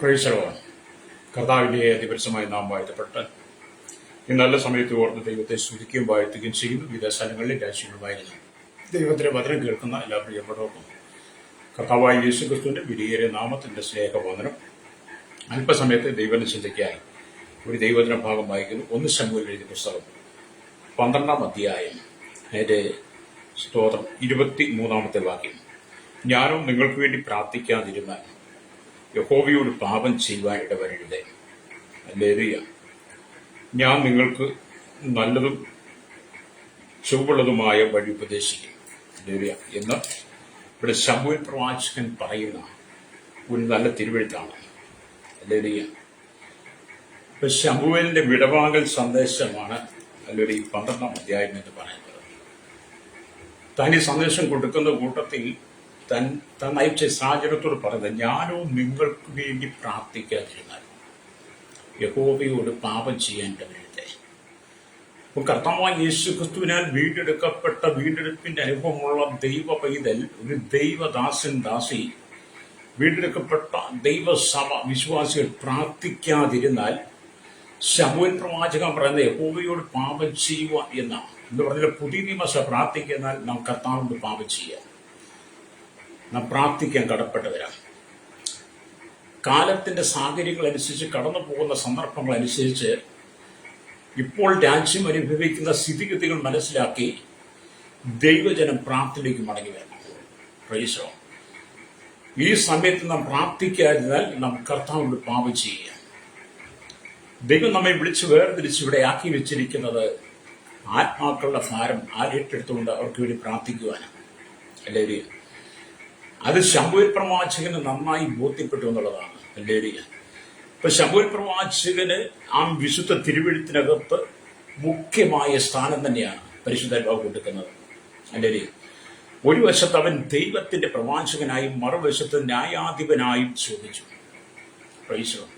പ്രൈസലോൺ കർത്താവിൻ്റെ അതിപരിസമായി നാം വാഴ്ത്തപ്പെട്ട് ഈ നല്ല സമയത്ത് ഓർത്ത് ദൈവത്തെ സ്തുതിക്കുകയും വാഴ്ത്തുകയും ചെയ്യുന്നു. വിവിധ സ്ഥലങ്ങളിൽ രാജ്യങ്ങളുമായിരുന്നു ദൈവത്തിൻ്റെ വചനം കേൾക്കുന്ന എല്ലാ പ്രിയപ്പെട്ടവർക്കും കർത്താവായ യേശുക്രിസ്തുവിൻ്റെ വിലയേറിയ നാമത്തിൻ്റെ സ്നേഹവന്ദനം. അല്പസമയത്ത് ദൈവത്തിന് ചിന്തയ്ക്കായി ഒരു ദൈവവചന ഭാഗം വായിക്കുന്നു. 1 ശമൂവേൽ എഴുതിയ പുസ്തകം 12-ാം അധ്യായം അതിൻ്റെ സ്തോത്രം 23-ാമത്തെ വാക്യം. ഞാനോ നിങ്ങൾക്ക് വേണ്ടി പ്രാർത്ഥിക്കാതിരുന്നാൽ യഹോവയോട് പാപം ചെയ്യുവാൻ ഇടവരരുതേ. ഹല്ലേലൂയ. ഞാൻ നിങ്ങൾക്ക് നല്ലതും ചുവടുള്ളതുമായ വഴി ഉപദേശിക്കും. ഹല്ലേലൂയ എന്ന് ഇവിടെ ശമൂവേൽ പ്രവാചകൻ പറയുന്ന ഒരു നല്ല തിരുവെഴുത്താണ്. ഹല്ലേലൂയ. ഇപ്പൊ ശമൂവേലിന്റെ വിടവാങ്ങൽ സന്ദേശമാണ് അല്ലെങ്കിൽ ഈ 12-ാം അധ്യായം എന്ന് പറയുന്നത്. താൻ ഈ സന്ദേശം കൊടുക്കുന്ന കൂട്ടത്തിൽ താൻ നയിച്ച സാഹചര്യത്തോട് പറയുന്നത്, ഞാനോ നിങ്ങൾക്ക് വേണ്ടി പ്രാർത്ഥിക്കാതിരുന്നാൽ യഹോവയോട് പാപം ചെയ്യാൻ ഇടവരരുതേ. അപ്പോൾ കർത്താവായ യേശുക്രിസ്തുവിനാൽ വീണ്ടെടുപ്പിന്റെ അനുഭവമുള്ള ദൈവ പൈതൽ, ഒരു ദൈവദാസൻ ദാസി, വീണ്ടെടുക്കപ്പെട്ട ദൈവസഭ വിശ്വാസികൾ പ്രാർത്ഥിക്കാതിരുന്നാൽ ശമൂവേൽ പ്രവാചകൻ പറയുന്നത് യഹോവയോട് പാപം ചെയ്യുക എന്നാണ്. എന്ന് പറഞ്ഞാൽ പുതിയ നിയമസഭ പ്രാർത്ഥിക്കുന്നാൽ നാം കർത്താവിനോട് പാപം ചെയ്യുക, നാം പ്രാർത്ഥിക്കാൻ കടപ്പെട്ടവരാണ്. കാലത്തിന്റെ സാഹചര്യങ്ങൾ അനുസരിച്ച് കടന്നു പോകുന്ന സന്ദർഭങ്ങൾ അനുസരിച്ച് ഇപ്പോൾ രാജ്യം അനുഭവിക്കുന്ന സ്ഥിതിഗതികൾ മനസ്സിലാക്കി ദൈവജനം പ്രാർത്ഥനയിലേക്ക് മടങ്ങി വരണം. Price the Lord. ഈ സമയത്ത് നാം പ്രാർത്ഥിക്കാതിരുന്നാൽ നാം കർത്താവിനോട് പാപം ചെയ്യുക. ദൈവം നമ്മെ വിളിച്ച് വേർതിരിച്ച് ഇവിടെ ആക്കി വെച്ചിരിക്കുന്നത് ആത്മാക്കളുടെ ഭാരം ഏറ്റെടുത്തുകൊണ്ട് അവർക്ക് വേണ്ടി പ്രാർത്ഥിക്കുവാനാണ്. ഹല്ലേലൂയ. അത് ശമൂവേൽ പ്രവാചകന് നന്നായി ബോധ്യപ്പെട്ടു എന്നുള്ളതാണ്. ഹല്ലേലൂയ. ഇപ്പൊ ശമൂവേൽ പ്രവാചകന് ആ വിശുദ്ധ തിരുവെഴുത്തിനകത്ത് മുഖ്യമായ സ്ഥാനം തന്നെയാണ് പരിശുദ്ധാത്മാവ് കൊടുക്കുന്നത്. ഹല്ലേലൂയ. ഒരു വശത്ത് അവൻ ദൈവത്തിന്റെ പ്രവാചകനായും മറുവശത്ത് ന്യായാധിപനായും ശോഭിച്ചു. Praise the lord.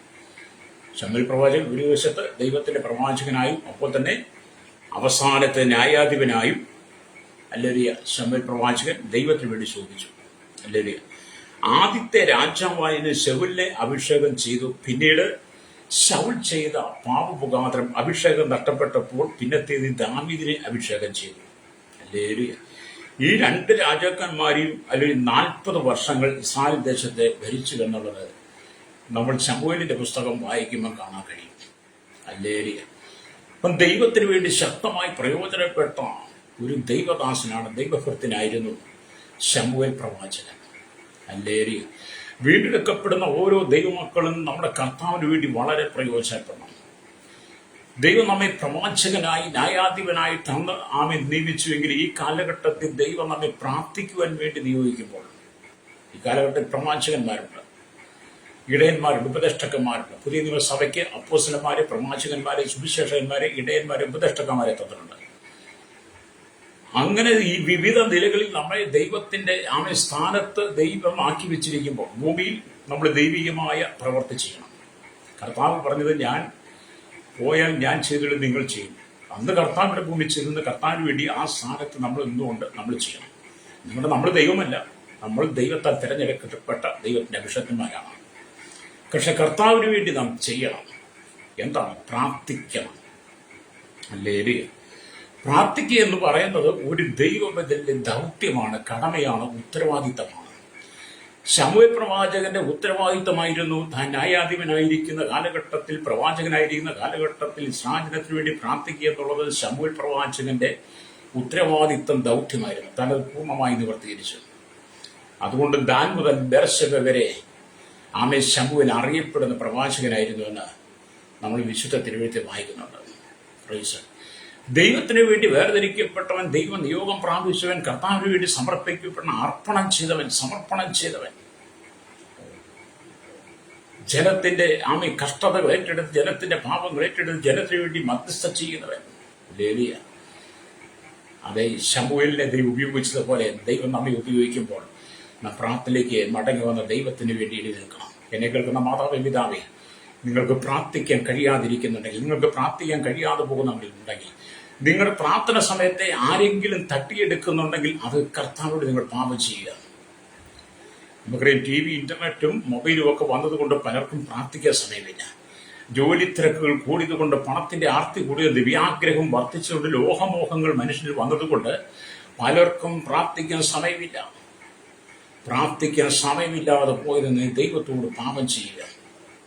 ശമൂവേൽ പ്രവാചകൻ ഒരു വശത്ത് ദൈവത്തിന്റെ പ്രവാചകനായും അപ്പോൾ തന്നെ അവസാനത്തെ ന്യായാധിപനായും, ഹല്ലേലൂയ, ശമൂവേൽ പ്രവാചകൻ ദൈവത്തിന് വേണ്ടി ശോഭിച്ചു. ഹല്ലേലൂയ. ആദ്യത്തെ രാജാവായതിന് ശൗലിനെ അഭിഷേകം ചെയ്തു. പിന്നീട് ശൗൽ ചെയ്ത പാപമുഖാന്തരം അഭിഷേകം നഷ്ടപ്പെട്ടപ്പോൾ പിന്നത്തേത് ദാവീദിനെ അഭിഷേകം ചെയ്തു. ഹല്ലേലൂയ. ഈ 2 രാജാക്കന്മാരെയും അല്ലെങ്കിൽ 40 വർഷങ്ങൾ ഇസ്രായേൽ ദേശത്തെ ഭരിച്ചു എന്നുള്ളത് നമ്മൾ ശമൂവേലിന്റെ പുസ്തകം വായിക്കുമ്പോൾ കാണാൻ കഴിയും. ഹല്ലേലൂയ. അപ്പം ദൈവത്തിന് വേണ്ടി ശക്തമായി പ്രയോജനപ്പെട്ട ഒരു ദൈവദാസനാണ്, ദൈവഭക്തനായിരുന്നു ശമൂവേൽ പ്രവാചകൻ. ഹല്ലേലൂയ. വീണ്ടെടുക്കപ്പെടുന്ന ഓരോ ദൈവമക്കളും നമ്മുടെ കർത്താവിന് വേണ്ടി വളരെ പ്രയോജനപ്പെടണം. ദൈവം നമ്മെ പ്രവാചകനായി ന്യായാധിപനായി ആമെ നിയമിച്ചുവെങ്കിൽ ഈ കാലഘട്ടത്തിൽ ദൈവം നമ്മെ പ്രാർത്ഥിക്കുവാൻ വേണ്ടി നിയോഗിക്കുമ്പോൾ ഈ കാലഘട്ടത്തിൽ പ്രവാചകന്മാരുണ്ട്, ഇടയന്മാരുണ്ട്, ഉപദേഷ്ടകന്മാരുണ്ട്. പുതിയ നിയമസഭയ്ക്ക് അപ്പോസ്തലന്മാരെ, പ്രവാചകന്മാരെ, സുവിശേഷകന്മാരെ, ഇടയന്മാരെ, ഉപദേഷ്ടകന്മാരെ തന്നിട്ടുണ്ട്. അങ്ങനെ ഈ വിവിധ നിലകളിൽ നമ്മളെ ദൈവത്തിന്റെ സ്ഥാനത്ത് ദൈവം ആക്കി വെച്ചിരിക്കുമ്പോൾ ഭൂമിയിൽ നമ്മൾ ദൈവികമായ പ്രവൃത്തി ചെയ്യണം. കർത്താവ് പറഞ്ഞത്, ഞാൻ പോയാൽ ഞാൻ ചെയ്തിട്ട് നിങ്ങൾ ചെയ്യും. അന്ന് കർത്താവിന്റെ ഭൂമി ചെല്ലുന്ന കർത്താവിന് വേണ്ടി ആ സ്ഥാനത്ത് നമ്മൾ നിന്നുകൊണ്ട് നമ്മൾ ചെയ്യണം. നമ്മൾ ദൈവമല്ല, നമ്മൾ ദൈവത്താൽ തിരഞ്ഞെടുക്കപ്പെട്ട ദൈവത്തിന്റെ അഭിഷേകന്മാരാണ്. പക്ഷെ കർത്താവിന് വേണ്ടി നാം ചെയ്യണം. എന്താണ്? പ്രാർത്ഥിക്കണം. ഹല്ലേലൂയ. പ്രാർത്ഥിക്കുക എന്ന് പറയുന്നത് ഒരു ദൈവബദ്ധന്റെ ദൗത്യമാണ്, കടമയാണ്, ഉത്തരവാദിത്തമാണ്. ശമൂവേൽ പ്രവാചകന്റെ ഉത്തരവാദിത്തമായിരുന്നു താൻ ന്യായാധിപനായിരിക്കുന്ന കാലഘട്ടത്തിൽ, പ്രവാചകനായിരിക്കുന്ന കാലഘട്ടത്തിൽ ഇസ്രായേലിന് വേണ്ടി പ്രാർത്ഥിക്കുക എന്നുള്ളത് ശമൂവേൽ പ്രവാചകന്റെ ഉത്തരവാദിത്തം, ദൗത്യമായിരുന്നു. താനത് പൂർണ്ണമായി നിവർത്തീകരിച്ചു. അതുകൊണ്ട് ദാൻ മുതൽ ബേർശെബ വരെ ആമേ ശമൂവേൽ അറിയപ്പെടുന്ന പ്രവാചകനായിരുന്നു എന്ന് നമ്മൾ വിശുദ്ധ തിരുവെഴുത്തിൽ വായിക്കുന്നുണ്ട്. പ്രൈസ്. ദൈവത്തിന് വേണ്ടി വേർതിരിക്കപ്പെട്ടവൻ, ദൈവ നിയോഗം പ്രാപിച്ചവൻ, കർത്താവിന് വേണ്ടി സമർപ്പിക്കപ്പെട്ട അർപ്പണം ചെയ്തവൻ, സമർപ്പണം ചെയ്തവൻ, ജനത്തിന്റെ കഷ്ടതകൾ ഏറ്റെടുത്ത്, ജനത്തിന്റെ പാപങ്ങൾ ഏറ്റെടുത്ത് ജനത്തിന് വേണ്ടി മധ്യസ്ഥ ചെയ്യുന്നവൻ. ഹല്ലേലൂയ. അതേ ശമൂവേലിനെ ദൈവം ഉപയോഗിച്ചതുപോലെ ദൈവം നമ്മെ ഉപയോഗിക്കുമ്പോൾ പ്രാർത്ഥനയിലേക്ക് മടങ്ങി വന്ന ദൈവത്തിന് വേണ്ടി എഴുതി നിൽക്കണം. എന്നെ കേൾക്കുന്ന മാതാവേ, പിതാവേ, നിങ്ങൾക്ക് പ്രാർത്ഥിക്കാൻ കഴിയാതിരിക്കുന്നുണ്ടെങ്കിൽ, നിങ്ങൾക്ക് പ്രാർത്ഥിക്കാൻ കഴിയാതെ പോകുന്നവരുണ്ടെങ്കിൽ, നിങ്ങളുടെ പ്രാർത്ഥന സമയത്തെ ആരെങ്കിലും തട്ടിയെടുക്കുന്നുണ്ടെങ്കിൽ അത് കർത്താവിനോട് നിങ്ങൾ പാപം ചെയ്യുക. നമുക്കറിയാം ടി വി, ഇന്റർനെറ്റും മൊബൈലും ഒക്കെ വന്നതുകൊണ്ട് പലർക്കും പ്രാർത്ഥിക്കാൻ സമയമില്ല. ജോലി തിരക്കുകൾ കൂടിയതുകൊണ്ട്, പണത്തിന്റെ ആർത്തി കൂടിയത്, ദിവ്യാഗ്രഹം വർദ്ധിച്ചുകൊണ്ട്, ലോഹമോഹങ്ങൾ മനുഷ്യന് വന്നതുകൊണ്ട് പലർക്കും പ്രാർത്ഥിക്കാൻ സമയമില്ല. പ്രാർത്ഥിക്കാൻ സമയമില്ലാതെ പോയത് നീ ദൈവത്തോട് പാപം ചെയ്യുക.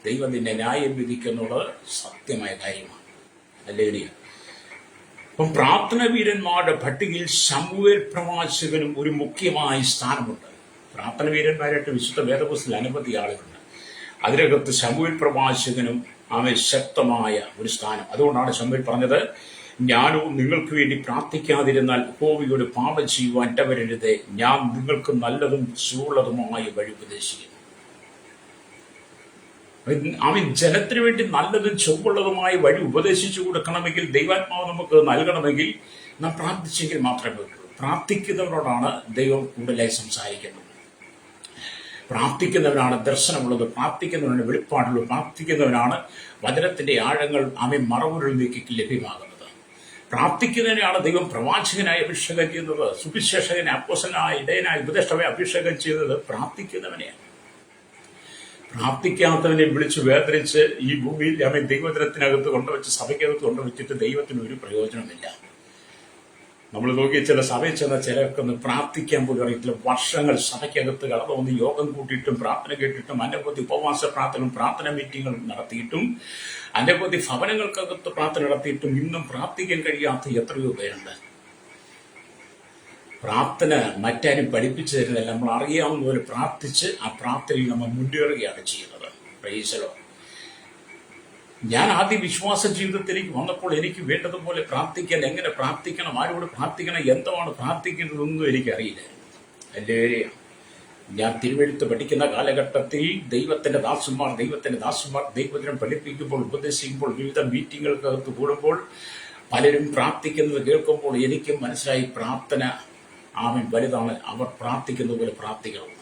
ദൈവം നിന്നെ ന്യായം വിധിക്കുന്നുള്ളത് സത്യമായ കാര്യമാണ്. അല്ലേ? അപ്പം പ്രാർത്ഥന വീരന്മാരുടെ പട്ടികയിൽ ശമൂവേൽ പ്രവാചകനും ഒരു മുഖ്യമായ സ്ഥാനമുണ്ട്. പ്രാർത്ഥന വീരന്മാരായിട്ട് വിശുദ്ധ വേദപുസ്തകത്തിൽ അനവധി ആളുകളുണ്ട്. അതിനകത്ത് ശമൂവേൽ പ്രവാചകനും ശക്തമായ ഒരു സ്ഥാനം. അതുകൊണ്ടാണ് ശമൂവേൽ പറഞ്ഞത്, ഞാനോ നിങ്ങൾക്ക് വേണ്ടി പ്രാർത്ഥിക്കാതിരുന്നാൽ യഹോവയോട് പാപം ചെയ്യുവാൻ ഇടവരരുതേ, ഞാൻ നിങ്ങൾക്ക് നല്ലതും ചൂടുള്ളതുമായ വഴി ഉപദേശിക്കുന്നു. അവൻ ജനത്തിനു വേണ്ടി നല്ലതും ചൊവ്വുള്ളതുമായ വഴി ഉപദേശിച്ചു കൊടുക്കണമെങ്കിൽ, ദൈവാത്മാവ് നമുക്ക് നൽകണമെങ്കിൽ നാം പ്രാർത്ഥിച്ചെങ്കിൽ മാത്രമേ പറ്റുള്ളൂ. പ്രാർത്ഥിക്കുന്നവരോടാണ് ദൈവം കൂടുതലായി സംസാരിക്കുന്നത്. പ്രാർത്ഥിക്കുന്നവനാണ് ദർശനമുള്ളത്, പ്രാർത്ഥിക്കുന്നവനാണ് വെളിപ്പാടുള്ളത്, പ്രാർത്ഥിക്കുന്നവനാണ് വചനത്തിന്റെ ആഴങ്ങൾ അവൻ മറവുകൾ നീക്കി ലഭ്യമാകുന്നത്. പ്രാർത്ഥിക്കുന്നതിനാണ് ദൈവം പ്രവാചകനായി അഭിഷേകം ചെയ്യുന്നത്, സുവിശേഷകനെ, അപ്പോസ്തലനായി, ഇടയനായി, ഉപദേഷ്ടാവായി അഭിഷേകം ചെയ്തത് പ്രാർത്ഥിക്കുന്നവനെയാണ്. പ്രാർത്ഥിക്കാത്തവനെ വിളിച്ച് വേദനിച്ച് ഈ ഭൂമിയിൽ അവൻ ദൈവജനത്തിനകത്ത് കൊണ്ടുവച്ച്, സഭയ്ക്കകത്ത് കൊണ്ടുവച്ചിട്ട് ദൈവത്തിന് ഒരു പ്രയോജനമില്ല. നമ്മൾ നോക്കിയ ചില സഭയിൽ ചെന്ന ചിലർക്ക് ഒന്ന് പ്രാർത്ഥിക്കാൻ പോലും അറിയത്തില്ല. വർഷങ്ങൾ സഭയ്ക്കകത്ത് കടന്നു യോഗം കൂട്ടിയിട്ടും പ്രാർത്ഥന കേട്ടിട്ടും അനവധി ഉപവാസ പ്രാർത്ഥനയും പ്രാർത്ഥന മീറ്റിങ്ങുകളും നടത്തിയിട്ടും അനവധി ഭവനങ്ങൾക്കകത്ത് പ്രാർത്ഥന നടത്തിയിട്ടും ഇന്നും പ്രാർത്ഥിക്കാൻ കഴിയാത്ത എത്രയോ പേരുണ്ട്. പ്രാർത്ഥന മറ്റാരും പഠിപ്പിച്ചു തരുന്നില്ല. നമ്മൾ അറിയാവുന്ന പോലെ പ്രാർത്ഥിച്ച് ആ പ്രാർത്ഥനയിൽ നമ്മൾ മുന്നേറുകയാണ് ചെയ്യുന്നത്. Price the Lord. ഞാൻ ആദ്യ വിശ്വാസ ജീവിതത്തിലേക്ക് വന്നപ്പോൾ എനിക്ക് വേണ്ടതുപോലെ പ്രാർത്ഥിക്കാൻ, എങ്ങനെ പ്രാർത്ഥിക്കണം, ആരോട് പ്രാർത്ഥിക്കണം, എന്താണ് പ്രാർത്ഥിക്കുന്നതൊന്നും എനിക്കറിയില്ല. അല്ലേ? ഞാൻ തിരുവെഴുത്ത് പഠിക്കുന്ന കാലഘട്ടത്തിൽ ദൈവത്തിന്റെ ദാസന്മാർ ദൈവത്തിനെ പഠിപ്പിക്കുമ്പോൾ, ഉപദേശിക്കുമ്പോൾ, വിവിധ മീറ്റിങ്ങുകൾക്കകത്ത് കൂടുമ്പോൾ പലരും പ്രാർത്ഥിക്കുന്നത് കേൾക്കുമ്പോൾ എനിക്കും മനസ്സിലായി, പ്രാർത്ഥന വലുതാണ്. അവർ പ്രാർത്ഥിക്കുന്ന പോലെ പ്രാർത്ഥിക്കണം.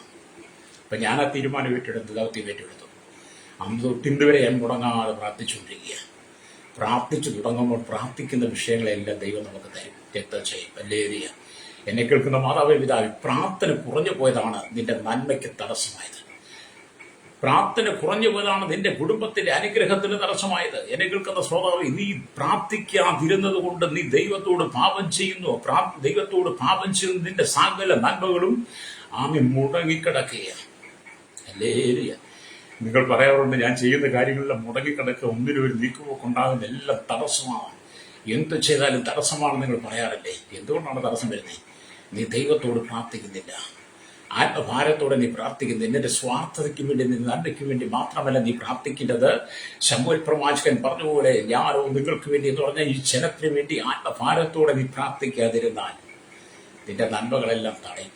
അപ്പൊ ഞാൻ ആ തീരുമാനം ഏറ്റെടുത്തു. അന്ന് തൊട്ടിന്ത് വരെ ഞാൻ മുടങ്ങാതെ പ്രാർത്ഥിച്ചുകൊണ്ടിരിക്കുക. പ്രാർത്ഥിച്ചു തുടങ്ങുമ്പോൾ പ്രാർത്ഥിക്കുന്ന വിഷയങ്ങളെല്ലാം ദൈവം നമുക്ക് തരും, ചെയ്യും. അല്ലേ? എന്നെ കേൾക്കുന്ന മാതാവേ, പിതാവേ, പ്രാർത്ഥന കുറഞ്ഞു പോയതാണ് നിന്റെ നന്മയ്ക്ക് തടസ്സമായത്. പ്രാർത്ഥന കുറഞ്ഞു പോയതാണ് നിന്റെ കുടുംബത്തിന്റെ അനുഗ്രഹത്തിന് തടസ്സമായത്. എന്നെ കേൾക്കുന്ന ശ്രോതാവേ, നീ പ്രാർത്ഥിക്കാതിരുന്നത് കൊണ്ട് നീ ദൈവത്തോട് പാപം ചെയ്യുന്നു. ദൈവത്തോട് പാപം ചെയ്യുന്ന നിന്റെ സകല നന്മകളും മുടങ്ങിക്കിടക്കുകയാണ്. അല്ലേ? നിങ്ങൾ പറയാറുണ്ട്, ഞാൻ ചെയ്യുന്ന കാര്യങ്ങളെല്ലാം മുടങ്ങിക്കിടക്കുക, ഒന്നിനും ഒരു നീക്കുപോക്കുണ്ടാകുന്ന എല്ലാം തടസ്സമാണ്, എന്ത് ചെയ്താലും തടസ്സമാണെന്ന് നിങ്ങൾ പറയാറില്ലേ? എന്തുകൊണ്ടാണ് തടസ്സം വരുന്നത്? നീ ദൈവത്തോട് പ്രാർത്ഥിക്കുന്നില്ല, ആത്മഭാരത്തോടെ നീ പ്രാർത്ഥിക്കുന്നില്ല. നിന്റെ സ്വാർത്ഥതയ്ക്ക് വേണ്ടി, നിന്റെ നന്മയ്ക്ക് വേണ്ടി മാത്രമല്ല നീ പ്രാർത്ഥിക്കേണ്ടത്. ശമൂവേൽ പ്രവാചകൻ പറഞ്ഞതുപോലെ, ഞാനോ നിങ്ങൾക്ക് വേണ്ടി എന്ന് പറഞ്ഞാൽ ഈ ജനത്തിന് വേണ്ടി ആത്മഭാരത്തോടെ നീ പ്രാർത്ഥിക്കാതിരുന്നാൽ നിന്റെ നന്മകളെല്ലാം തടയും.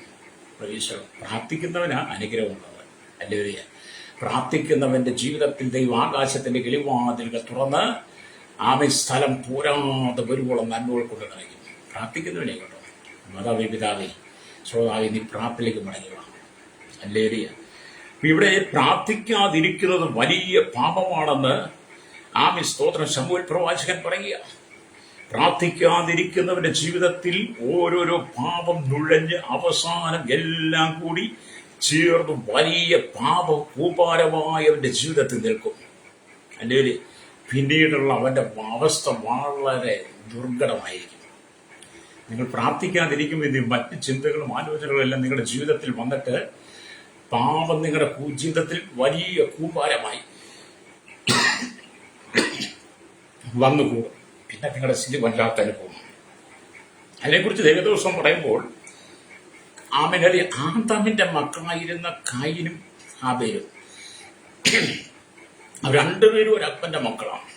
പ്രാർത്ഥിക്കുന്നവനാണ് അനുഗ്രഹമുള്ളത്. അല്ലേ? പ്രാർത്ഥിക്കുന്നവന്റെ ജീവിതത്തിൽ ദൈവം ആകാശത്തിന്റെ കിളിവാതിലുകൾ തുറന്ന് സ്ഥലം പോരാതെ വരുവോളം നന്മകൾ കൊണ്ട് നിറയ്ക്കും. പ്രാർത്ഥിക്കുന്നവനെ കേട്ടോ. മാതാവേ, പിതാവേ, ശ്രോതാവേ, നീ പ്രാർത്ഥനയിലേക്ക് മടങ്ങുക. അല്ലേ? ഇവിടെ പ്രാർത്ഥിക്കാതിരിക്കുന്നത് വലിയ പാപമാണെന്ന് സ്തോത്രം ശമൂവേൽ പ്രവാചകൻ പറയുക. പ്രാർത്ഥിക്കാതിരിക്കുന്നവന്റെ ജീവിതത്തിൽ ഓരോരോ പാപം നുഴഞ്ഞ് അവസാനം എല്ലാം കൂടി ചേർന്ന് വലിയ പാപ കൂപാരമായ അവന്റെ ജീവിതത്തിൽ നിൽക്കും. അല്ലെങ്കിൽ പിന്നീടുള്ള അവന്റെ അവസ്ഥ വളരെ ദുർഘടമായിരിക്കും. നിങ്ങൾ പ്രാർത്ഥിക്കാതിരിക്കുമ്പോൾ മറ്റ് ചിന്തകളും ആലോചനകളും എല്ലാം നിങ്ങളുടെ ജീവിതത്തിൽ വന്നിട്ട് പാപം നിങ്ങളുടെ ജീവിതത്തിൽ വലിയ കൂപാരമായി വന്നുകൂടും. പിന്നെ നിങ്ങളുടെ സ്ഥിതി വല്ലാത്ത അനുഭവം. അതിനെക്കുറിച്ച് ദൈവദോഷം പറയുമ്പോൾ ആദാമിന്റെ മക്കളായിരുന്ന കായീനും ഹാബേലും രണ്ടുപേരും ഒരു അപ്പന്റെ മക്കളാണ്.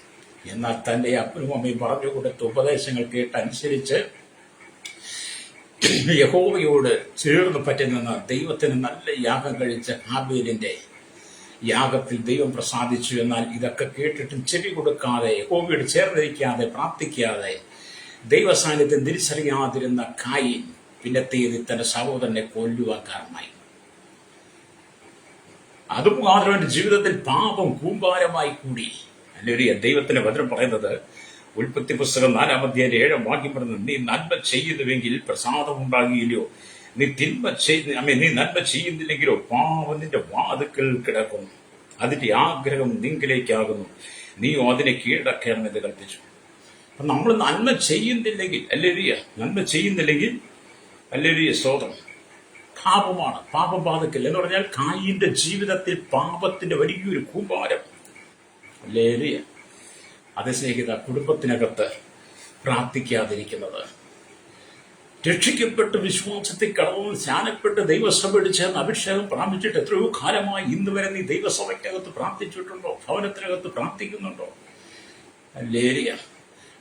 എന്നാൽ തന്റെ അപ്പനും അമ്മയും പറഞ്ഞു കൊടുത്ത ഉപദേശങ്ങൾ കേട്ടനുസരിച്ച് യഹോവയോട് ചേർന്ന് പറ്റുന്ന ദൈവത്തിന് നല്ല യാഗം കഴിച്ച ഹാബേലിന്റെ യാഗത്തിൽ ദൈവം പ്രസാദിച്ചു. എന്നാൽ ഇതൊക്കെ കേട്ടിട്ടും ചെവി കൊടുക്കാതെ, യഹോവയോട് ചേർന്നിരിക്കാതെ, പ്രാർത്ഥിക്കാതെ, ദൈവസാന്നിധ്യം തിരിച്ചറിയാതിരുന്ന കായീൻ പിന്നത്തേത് തന്റെ സഹോദരനെ കൊല്ലുവാൻ കാരണമായി. അതുമാത്രമേ ജീവിതത്തിൽ പാപം കൂമ്പാരമായി കൂടി. അല്ലെ? ദൈവത്തിന്റെ വചനം പറയുന്നത്, ഉൽപ്പത്തി പുസ്തകം 4-ാം അധ്യായം 7-ാം വാക്യം പറയുന്നത്, നീ നന്മ ചെയ്യുന്നുവെങ്കിൽ പ്രസാദം ഉണ്ടാകുകയില്ലയോ? നീ നന്മ ചെയ്യുന്നില്ലെങ്കിലോ പാപം നിന്റെ വാതുക്കൽ കിടക്കുന്നു, അതിന്റെ ആഗ്രഹം നിങ്കിലേക്കാകുന്നു, നീയോ അതിനെ കീഴടക്കണമെന്ന് കൽപ്പിച്ചു. അപ്പൊ നമ്മൾ നന്മ ചെയ്യുന്നില്ലെങ്കിൽ നന്മ ചെയ്യുന്നില്ലെങ്കിൽ സ്തോത്രം, പാപമാണ്. പാപം ബാധിക്കില്ല എന്ന് പറഞ്ഞാൽ കായീന്റെ ജീവിതത്തിൽ പാപത്തിന്റെ വലിയൊരു കൂമ്പാരം. അതേ സ്നേഹിത, കുടുംബത്തിനകത്ത് പ്രാർത്ഥിക്കാതിരിക്കുന്നത്, രക്ഷിക്കപ്പെട്ട് വിശ്വാസത്തിൽ കടന്നു സ്നാനപ്പെട്ട് ദൈവസഭയോട് ചേർന്ന് അഭിഷേകം പ്രാപിച്ചിട്ട് എത്രയോ കാലമായി ഇന്ന് വരെ നീ ദൈവസഭയ്ക്കകത്ത് പ്രാർത്ഥിച്ചിട്ടുണ്ടോ? ഭവനത്തിനകത്ത് പ്രാർത്ഥിക്കുന്നുണ്ടോ?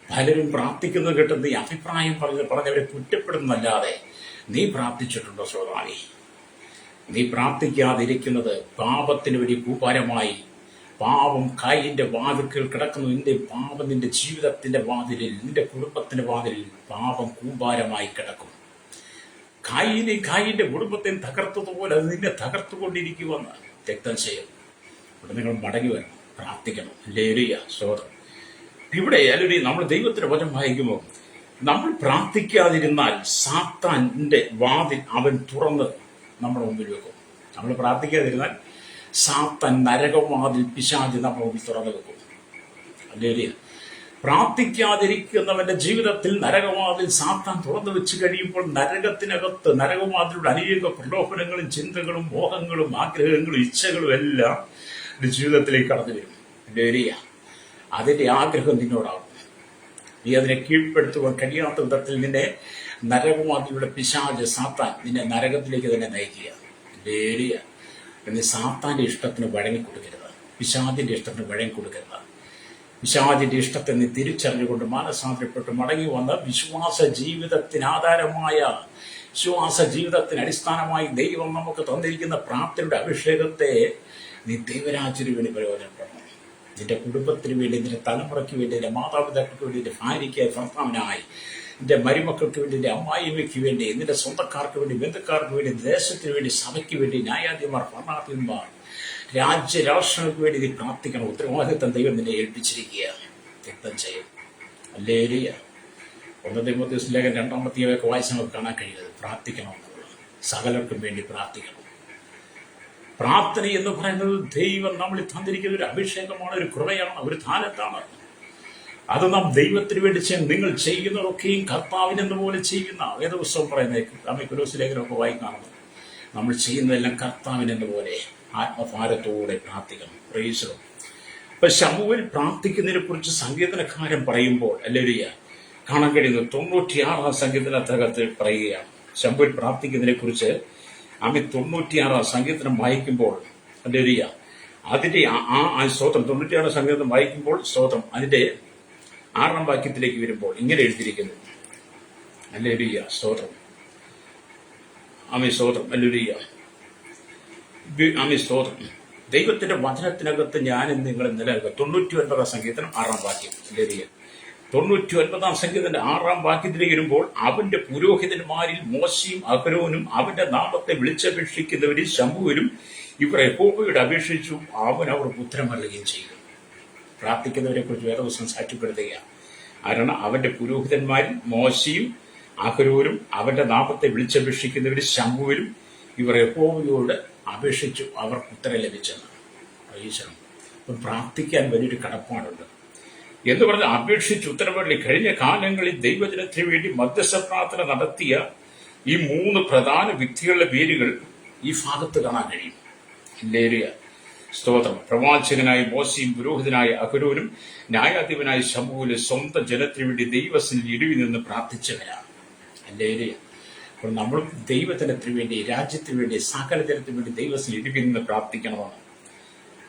പലരും പ്രാർത്ഥിക്കുന്നത് കേട്ട് നീ അഭിപ്രായം പറഞ്ഞവരെ കുറ്റപ്പെടുന്നല്ലാതെ നീ പ്രാർത്ഥിച്ചിട്ടുണ്ടോ? സോദാവി, നീ പ്രാർത്ഥിക്കാതിരിക്കുന്നത് പാപത്തിന് വലിയ കൂപാരമായി. പാപം കായിന്റെ വാതിൽക്കൽ കിടക്കുന്നു. നിന്റെ ജീവിതത്തിന്റെ വാതിലിൽ, നിന്റെ കുടുംബത്തിന്റെ വാതിലിൽ പാപം കൂമ്പാരമായി കിടക്കും. കായിന്റെ കുടുംബത്തെ തകർത്തതുപോലെ അത് നിന്നെ തകർത്തുകൊണ്ടിരിക്കുമെന്ന് രക്തം ചെയ്യും. ഇവിടെ നിങ്ങൾ മടങ്ങി വരണം, പ്രാർത്ഥിക്കണം. സ്തോത്രം. ഇവിടെ നമ്മൾ ദൈവത്തിന്റെ വചനം വായിക്കുമ്പോൾ നമ്മൾ പ്രാർത്ഥിക്കാതിരുന്നാൽ സാത്താന്റെ വാതിൽ അവൻ തുറന്ന് നമ്മുടെ മുമ്പിൽ വെക്കും. നമ്മൾ പ്രാർത്ഥിക്കാതിരുന്നാൽ സാത്താൻ നരകവാതിൽ പിശാച് നമ്മുടെ മുമ്പിൽ തുറന്നു വെക്കും. പ്രാർത്ഥിക്കാതിരിക്കുന്നവന്റെ ജീവിതത്തിൽ നരകവാതിൽ സാത്താൻ തുറന്നു വെച്ച് കഴിയുമ്പോൾ നരകവാതിലൂടെ അനേക പ്രലോഭനങ്ങളും ചിന്തകളും മോഹങ്ങളും ആഗ്രഹങ്ങളും ഇച്ഛകളും എല്ലാം ജീവിതത്തിലേക്ക് കടന്നു വരും. അതിന്റെ ആഗ്രഹം നിന്നോടാകും. നീ അതിനെ കീഴ്പ്പെടുത്തുവാൻ കഴിയാത്ത വിധത്തിൽ നിന്നെ നരകവാദിയുടെ പിശാച് സാത്താൻ നിന്നെ നരകത്തിലേക്ക് തന്നെ നയിക്കുക. നീ സാത്താന്റെ ഇഷ്ടത്തിന് വഴങ്ങിക്കൊടുക്കരുത്, പിശാചിന്റെ ഇഷ്ടത്തിന് വഴങ്ങിക്കൊടുക്കരുത്. പിശാചിന്റെ ഇഷ്ടത്തെ നീ തിരിച്ചറിഞ്ഞുകൊണ്ട് മാനസാന്തരപ്പെട്ട് മടങ്ങി വന്ന വിശ്വാസ ജീവിതത്തിന് ആധാരമായ, വിശ്വാസ ജീവിതത്തിന് അടിസ്ഥാനമായി ദൈവം നമുക്ക് തന്നിരിക്കുന്ന പ്രാർത്ഥനയുടെ അഭിഷേകത്തെ നീ ദൈവരാജ്യത്തിന് വേണ്ടി പ്രയോജനപ്പെടണം. നിന്റെ കുടുംബത്തിന് വേണ്ടി, നിന്റെ തലമുറയ്ക്ക് വേണ്ടി, നിന്റെ മാതാപിതാക്കൾക്ക് വേണ്ടി, നിന്റെ ഭാര്യയ്ക്ക് ഭർത്താവിനായി, നിന്റെ മരുമക്കൾക്ക് വേണ്ടി, നിന്റെ അമ്മായിമ്മയ്ക്ക് വേണ്ടി, നിന്റെ സ്വന്തക്കാർക്ക് വേണ്ടി, ബന്ധുക്കാർക്ക് വേണ്ടി, ദേശത്തിന് വേണ്ടി, സഭയ്ക്ക് വേണ്ടി, ന്യായാധിപന്മാർ, ഭരണാധിപന്മാർ, രാഷ്ട്രങ്ങൾക്ക് വേണ്ടി നീ പ്രാർത്ഥിക്കണം. ഉത്തരവാദിത്വം ദൈവം നിന്നെ ഏൽപ്പിച്ചിരിക്കുക. രക്തം ചെയ്യും. 1 തിമോഥെയോസ് ലേഖനം 2 വായിച്ച് നമുക്ക് കാണാൻ കഴിയുന്നത് പ്രാർത്ഥിക്കണമെന്നുള്ളത്. സകലർക്കും വേണ്ടി പ്രാർത്ഥിക്കണം. പ്രാർത്ഥന എന്ന് പറയുന്നത് ദൈവം നമ്മളിൽ തന്നിരിക്കുന്ന ഒരു അഭിഷേകമാണ്, ഒരു കൃപയാണ്, ഒരു ദാനത്താണ്. അത് നാം ദൈവത്തിന് വേണ്ടി ചെയ്യാൻ, നിങ്ങൾ ചെയ്യുന്നതൊക്കെയും കർത്താവിനെന്ന പോലെ ചെയ്യുന്ന വേദപുസ്തകം പറയുന്നത് കൊലോസ്യ ലേഖനമൊക്കെ വായിക്കാറുണ്ട്. നമ്മൾ ചെയ്യുന്നതെല്ലാം കർത്താവിനെന്ന പോലെ ആത്മഭാരത്തോടെ പ്രാർത്ഥിക്കണം. പ്രൈസ്. അപ്പൊ ശമൂവേൽ പ്രാർത്ഥിക്കുന്നതിനെ കുറിച്ച് സങ്കീർത്തനക്കാരൻ പറയുമ്പോൾ കാണാൻ കഴിയുന്നത് 96 സങ്കീർത്തനത്തിനകത്ത് പറയുകയാണ്. ശമൂവേൽ പ്രാർത്ഥിക്കുന്നതിനെ കുറിച്ച് 96 സങ്കീർത്തനം വായിക്കുമ്പോൾ അതിന്റെ സ്തോത്രം 96 സങ്കീർത്തനം വായിക്കുമ്പോൾ സ്തോത്രം അതിന്റെ 6 വാക്യത്തിലേക്ക് വരുമ്പോൾ ഇങ്ങനെ എഴുതിയിരിക്കുന്നു. സ്തോത്രം. സ്തോത്രം. സ്തോത്രം. ദൈവത്തിന്റെ വചനത്തിനകത്ത് ഞാനും നിങ്ങളും നിലനിൽക്കുക. 99 സങ്കീർത്തനം 6 വാക്യം. 99 സങ്കീർത്തന്റെ 6 വാക്യത്തിലേക്ക് വരുമ്പോൾ അവന്റെ പുരോഹിതന്മാരിൽ മോശയും അഹരോനും അവന്റെ നാമത്തെ വിളിച്ചപേക്ഷിക്കുന്നവരിൽ ശമൂവേലും ഇവർ യഹോവയോട് അപേക്ഷിച്ചു, അവൻ അവർക്ക് ഉത്തരം നൽകുകയും ചെയ്തു. പ്രാർത്ഥിക്കുന്നവരെ കുറിച്ച് വേദപുസ്തകം സാക്ഷ്യപ്പെടുത്തുകയാണ്. കാരണം അവന്റെ പുരോഹിതന്മാരിൽ മോശയും അഹരോനും അവന്റെ നാമത്തെ വിളിച്ചപേക്ഷിക്കുന്നവരിൽ ശമൂവേലും ഇവർ യഹോവയോട് അപേക്ഷിച്ചു, അവർക്ക് ഉത്തരം ലഭിച്ചെന്ന്. ഈശ്വരം. അപ്പം പ്രാർത്ഥിക്കാൻ വലിയൊരു കടപ്പാടുണ്ട് എന്ന് പറഞ്ഞ് അപേക്ഷിച്ച് ഉത്തരവള്ളി. കഴിഞ്ഞ കാലങ്ങളിൽ ദൈവജനത്തിന് വേണ്ടി മധ്യസ്ഥ പ്രാർത്ഥന നടത്തിയ ഈ 3 പ്രധാന വ്യക്തികളുടെ പേരുകൾ ഈ ഭാഗത്ത് കാണാൻ കഴിയും. സ്തോത്രം. പ്രവാചകനായ മോശയും പുരോഹിതനായ അഹരോനും ന്യായാധിപനായ ശമൂവേലും സ്വന്തം ജനത്തിന് വേണ്ടി ദൈവസന്നിധിയിൽ ഇടിവിൽ നിന്ന് പ്രാർത്ഥിച്ചവരാണ്. അപ്പോൾ നമ്മൾ ദൈവജനത്തിന് വേണ്ടി, രാജ്യത്തിന് വേണ്ടി, സകല ജനത്തിന് വേണ്ടി ദൈവസന്നിധിയിൽ ഇടിവിൽ നിന്ന് പ്രാർത്ഥിക്കണമെന്ന്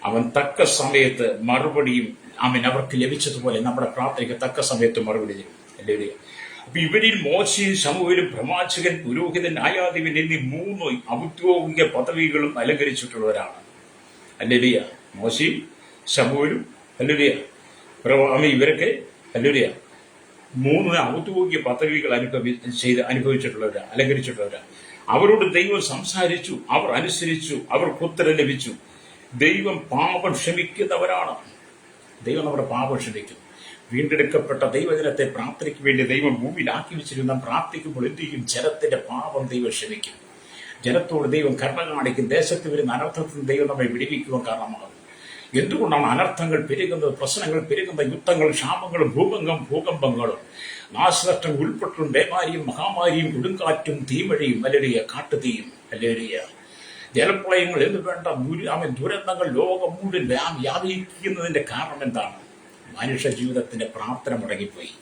അവൻ തക്ക സമയത്ത് മറുപടിയും അവർക്ക് ലഭിച്ചതുപോലെ നമ്മുടെ പ്രാർത്ഥനയ്ക്ക് തക്ക സമയത്ത് മറുപടി തരും. അപ്പൊ ഇവരിൽ മോശയും ശമൂവേലും പ്രവാചകൻ, പുരോഹിതൻ, ന്യായാധിപൻ എന്നീ 3 ഔദ്യോഗിക പദവികളും അലങ്കരിച്ചിട്ടുള്ളവരാണ്. മോശയും ശമൂവേലും ഇവരൊക്കെ 3 ഔദ്യോഗിക പദവികൾ അനുഭവിച്ചിട്ടുള്ളവരാണ്, അലങ്കരിച്ചിട്ടുള്ളവരാണ്. അവരോട് ദൈവം സംസാരിച്ചു, അവർ അനുസരിച്ചു, അവർക്ക് ഉത്തരം ലഭിച്ചു. ദൈവം പാപം ക്ഷമിക്കുന്നവരാണ്. ദൈവം നമ്മുടെ പാപം ക്ഷമിക്കും. വീണ്ടെടുക്കപ്പെട്ട ദൈവജനത്തെ പ്രാർത്ഥനയ്ക്ക് വേണ്ടി ദൈവം ഭൂമിയിലാക്കി വെച്ചിരുന്ന പ്രാർത്ഥിക്കുമ്പോൾ എന്ത് ചെയ്യും? ജനത്തിന്റെ പാപം ദൈവം ക്ഷമിക്കും. ജനത്തോട് ദൈവം കരുണ കാണിക്കും. ദേശത്ത് വരുന്ന അനർത്ഥത്തിൽ ദൈവം നമ്മെ വിടിവിക്കുവാൻ കാരണമാകും. എന്തുകൊണ്ടാണ് അനർത്ഥങ്ങൾ പെരുകുന്നത്, പ്രശ്നങ്ങൾ പെരുകുന്നത്? യുദ്ധങ്ങൾ, ക്ഷാമങ്ങളും ഭൂകമ്പങ്ങളും നാശനഷ്ടം ഉൾപ്പെട്ടും പേമാരിയും മഹാമാരിയും കൊടുങ്കാറ്റും തീമഴയും അല്ലേറിയ കാട്ടുതീയും അല്ലേറിയ ജലപ്രളയങ്ങൾ എന്ന് വേണ്ട ദുരന്തങ്ങൾ ലോകം മുഴുവൻ വ്യാപിക്കുന്നതിന്റെ കാരണം എന്താണ്? മനുഷ്യ ജീവിതത്തിന്റെ പ്രാർത്ഥന മുടങ്ങിപ്പോയി.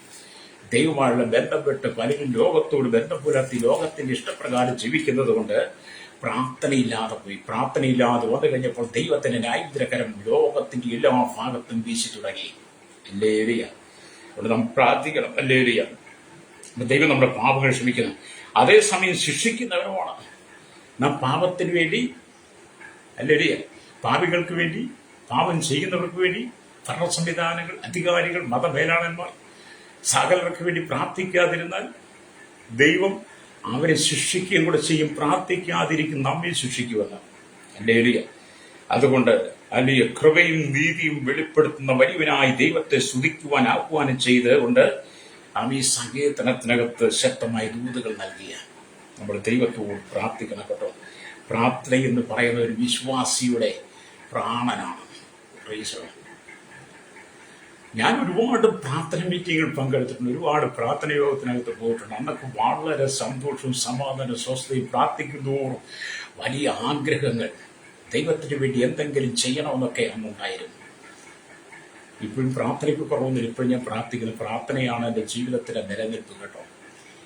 ദൈവമായുള്ള ബന്ധപ്പെട്ട് പലരും ലോകത്തോട് ബന്ധം പുലർത്തി ലോകത്തിന്റെ ഇഷ്ടപ്രകാരം ജീവിക്കുന്നത് കൊണ്ട് പ്രാർത്ഥനയില്ലാതെ പോയി. പ്രാർത്ഥനയില്ലാതെ വന്നു കഴിഞ്ഞപ്പോൾ ദൈവത്തിന്റെ ന്യായവിധിക്കരം ലോകത്തിന്റെ എല്ലാ ഭാഗത്തും വീശി തുടങ്ങി. അല്ലേറിയ അതുകൊണ്ട് നാം പ്രാർത്ഥിക്കണം. അല്ലേറിയ ദൈവം നമ്മുടെ പാപങ്ങൾ ക്ഷമിക്കണം. അതേസമയം ശിക്ഷിക്കുന്നവരുമാണ്. നാം പാപത്തിന് വേണ്ടി അല്ലേറിയ പാപികൾക്ക് വേണ്ടി, പാപം ചെയ്യുന്നവർക്ക് വേണ്ടി ഭരണ സംവിധാനങ്ങൾ, അധികാരികൾ, മതമേലാളന്മാർ സകലർക്ക് വേണ്ടി പ്രാർത്ഥിക്കാതിരുന്നാൽ ദൈവം അവരെ ശിക്ഷിക്കുകയും കൂടെ ചെയ്യും. പ്രാർത്ഥിക്കാതിരിക്കും നമ്മെ ശിക്ഷിക്കുമെന്ന്. അല്ലേലൂയ. അതുകൊണ്ട് അല്ലേലൂയ, കൃപയും നീതിയും വെളിപ്പെടുത്തുന്ന വലിയവനായി ദൈവത്തെ സ്തുതിക്കുവാൻ ആഹ്വാനം ചെയ്തുകൊണ്ട് ഈ സങ്കീർത്തനത്തിനകത്ത് ശക്തമായ ദൂതുകൾ നൽകിയ നമ്മൾ ദൈവത്തോട് പ്രാർത്ഥിക്കണം കേട്ടോ. പ്രാർത്ഥന എന്ന് പറയുന്ന ഒരു വിശ്വാസിയുടെ പ്രാണനാണ്. ഞാൻ ഒരുപാട് പ്രാർത്ഥന മീറ്റിങ്ങുകൾ പങ്കെടുത്തിട്ടുണ്ട്, ഒരുപാട് പ്രാർത്ഥന യോഗത്തിനകത്ത് പോയിട്ടുണ്ട്. അന്നൊക്കെ വളരെ സന്തോഷവും സമാധാനവും സ്വസ്ഥയും പ്രാർത്ഥിക്കുന്നതോറും വലിയ ആഗ്രഹങ്ങൾ, ദൈവത്തിന് വേണ്ടി എന്തെങ്കിലും ചെയ്യണമെന്നൊക്കെ അന്നുണ്ടായിരുന്നു. ഇപ്പോഴും പ്രാർത്ഥനയ്ക്ക് കുറവൊന്നുമില്ല. ഇപ്പോഴും ഞാൻ പ്രാർത്ഥിക്കുന്നത് പ്രാർത്ഥനയാണ് എൻ്റെ ജീവിതത്തിലെ നിലനിൽപ്പ് കേട്ടോ.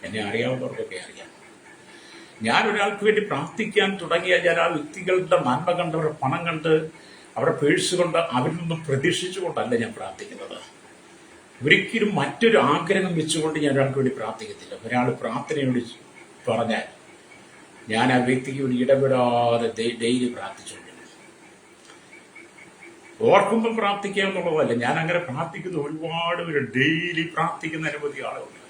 എന്നെ അറിയാവുന്നവർക്കൊക്കെ അറിയാം. ഞാൻ ഒരാൾക്ക് വേണ്ടി പ്രാർത്ഥിക്കാൻ തുടങ്ങിയാൽ ഞാൻ ആ വ്യക്തികളുടെ നന്മ കണ്ട്, അവരുടെ പണം കണ്ട്, അവരുടെ പേഴ്സ് കൊണ്ട്, അവരിൽ നിന്നും പ്രതീക്ഷിച്ചുകൊണ്ടല്ല ഞാൻ പ്രാർത്ഥിക്കുന്നത്. ഒരിക്കലും മറ്റൊരു ആഗ്രഹം വെച്ചുകൊണ്ട് ഞാൻ ഒരാൾക്ക് വേണ്ടി പ്രാർത്ഥിക്കത്തില്ല. ഒരാൾ പ്രാർത്ഥനയോട് പറഞ്ഞാൽ ഞാൻ ആ വ്യക്തിക്ക് വേണ്ടി ഇടപെടാതെ ഡെയിലി പ്രാർത്ഥിച്ചുകൊണ്ടിരുന്നു. ഓർക്കുമ്പം പ്രാർത്ഥിക്കുക എന്നുള്ളതല്ല, ഞാൻ അങ്ങനെ പ്രാർത്ഥിക്കുന്ന ഒരുപാട് പേര് ഡെയിലി പ്രാർത്ഥിക്കുന്ന അനവധി ആളുകളുണ്ട്.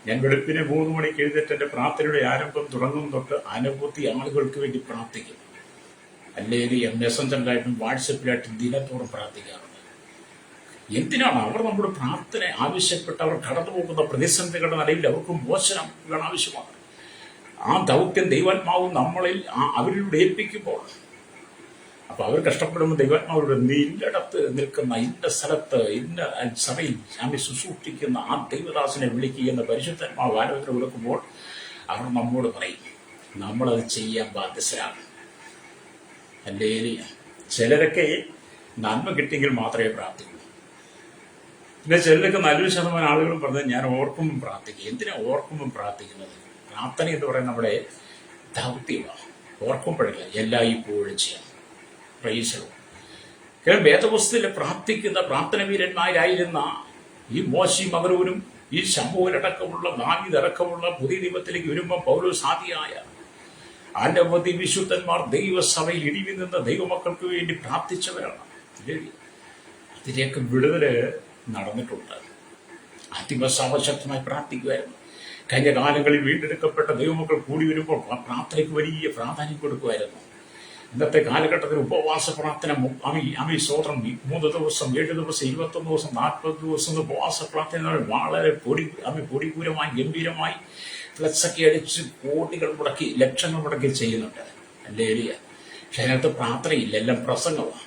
ഞാൻ വെളുപ്പിനെ 3 മണിക്ക് എഴുന്നേറ്റ് എൻ്റെ പ്രാർത്ഥനയുടെ ആരംഭം തുടങ്ങും തൊട്ട് അനവധി ആളുകൾക്ക് വേണ്ടി പ്രാർത്ഥിക്കും. അല്ലെങ്കിൽ മെസ്സഞ്ചറിലായിട്ടും വാട്സപ്പിലായിട്ടും ദിനത്തോറും പ്രാർത്ഥിക്കാറുണ്ട്. എന്തിനാണ്? അവർ നമ്മുടെ പ്രാർത്ഥന ആവശ്യപ്പെട്ട് അവർ കടന്നു പോകുന്ന പ്രതിസന്ധികളുടെ നിലയിൽ അവർക്ക് മോചനം ആവശ്യമാണ്. ആ ദൗത്യം ദൈവാത്മാവും നമ്മളിൽ അവരിലൂടെ ഏൽപ്പിക്കുമ്പോൾ, അപ്പൊ അവർ കഷ്ടപ്പെടുമ്പോൾ ദൈവാത്മാവോട് ഇന്നിടത്ത് നിൽക്കുന്ന, ഇന്ന സ്ഥലത്ത്, ഇന്ന സഭയിൽ ശുശ്രൂഷിക്കുന്ന ആ ദൈവദാസനെ വിളിക്കുന്ന പരിശുദ്ധാത്മാവ് ആലോചന കൊടുക്കുമ്പോൾ അവർ നമ്മോട് പറയും നമ്മളത് ചെയ്യാൻ ബാധ്യസ്ഥരാണ്. അല്ലേലിയ. ചിലരൊക്കെ നന്മ കിട്ടിയെങ്കിൽ മാത്രമേ പ്രാർത്ഥിക്കൂ. പിന്നെ ചിലരൊക്കെ നല്ലൊരു ശതമാനം ആളുകളും പറഞ്ഞത് ഞാൻ ഓർക്കുമ്പം പ്രാർത്ഥിക്കും. എന്തിനാ ഓർക്കുമ്പം പ്രാർത്ഥിക്കുന്നത്? പ്രാർത്ഥന എന്ന് പറയുന്നത് നമ്മുടെ ദൗത്യമാണ്. ഓർക്കുമ്പോഴല്ല, എല്ലായ്പ്പോഴും ചെയ്യാം. പ്രൈസോ. കാരണം വേദപുസ്തകത്തിൽ പ്രാർത്ഥിക്കുന്ന പ്രാർത്ഥന വീരന്മാരായിരുന്ന ഈ മോശി മകരൂരും ഈ ശമൂലടക്കമുള്ള ദാവീദടക്കമുള്ള പുതിയ നിയമത്തിലേക്ക് വരുമ്പോൾ പൗലോസ് ആദിയായ അനവധി വിശുദ്ധന്മാർ ദൈവസഭയിൽ ഇടിവിൽ നിന്ന് ദൈവമക്കൾക്ക് വേണ്ടി പ്രാർത്ഥിച്ചവരാണ്. അതിലേക്ക് വിടുതല് നടന്നിട്ടുണ്ട്. അതിവസാവശക്തമായി പ്രാർത്ഥിക്കുമായിരുന്നു. കഴിഞ്ഞ കാലങ്ങളിൽ വീണ്ടെടുക്കപ്പെട്ട ദൈവമക്കൾ കൂടി വരുമ്പോൾ പ്രാർത്ഥനയ്ക്ക് വലിയ പ്രാധാന്യം കൊടുക്കുമായിരുന്നു. ഇന്നത്തെ കാലഘട്ടത്തിൽ ഉപവാസ പ്രാർത്ഥന സ്വതന്ത്രം 3 ദിവസം, 7 ദിവസം, 21 ദിവസം, 40 ദിവസം ഉപവാസ പ്രാർത്ഥന വളരെ പൊടിപൂരമായി ഗംഭീരമായി ഫ്ലക്സൊക്കെ അടിച്ച് കോടികൾ മുടക്കി, ലക്ഷങ്ങൾ മുടക്കി ചെയ്യുന്നുണ്ട്. അല്ലേലിയ. പക്ഷെ അതിനകത്ത് പ്രാർത്ഥനയില്ല, എല്ലാം പ്രസംഗമാണ്.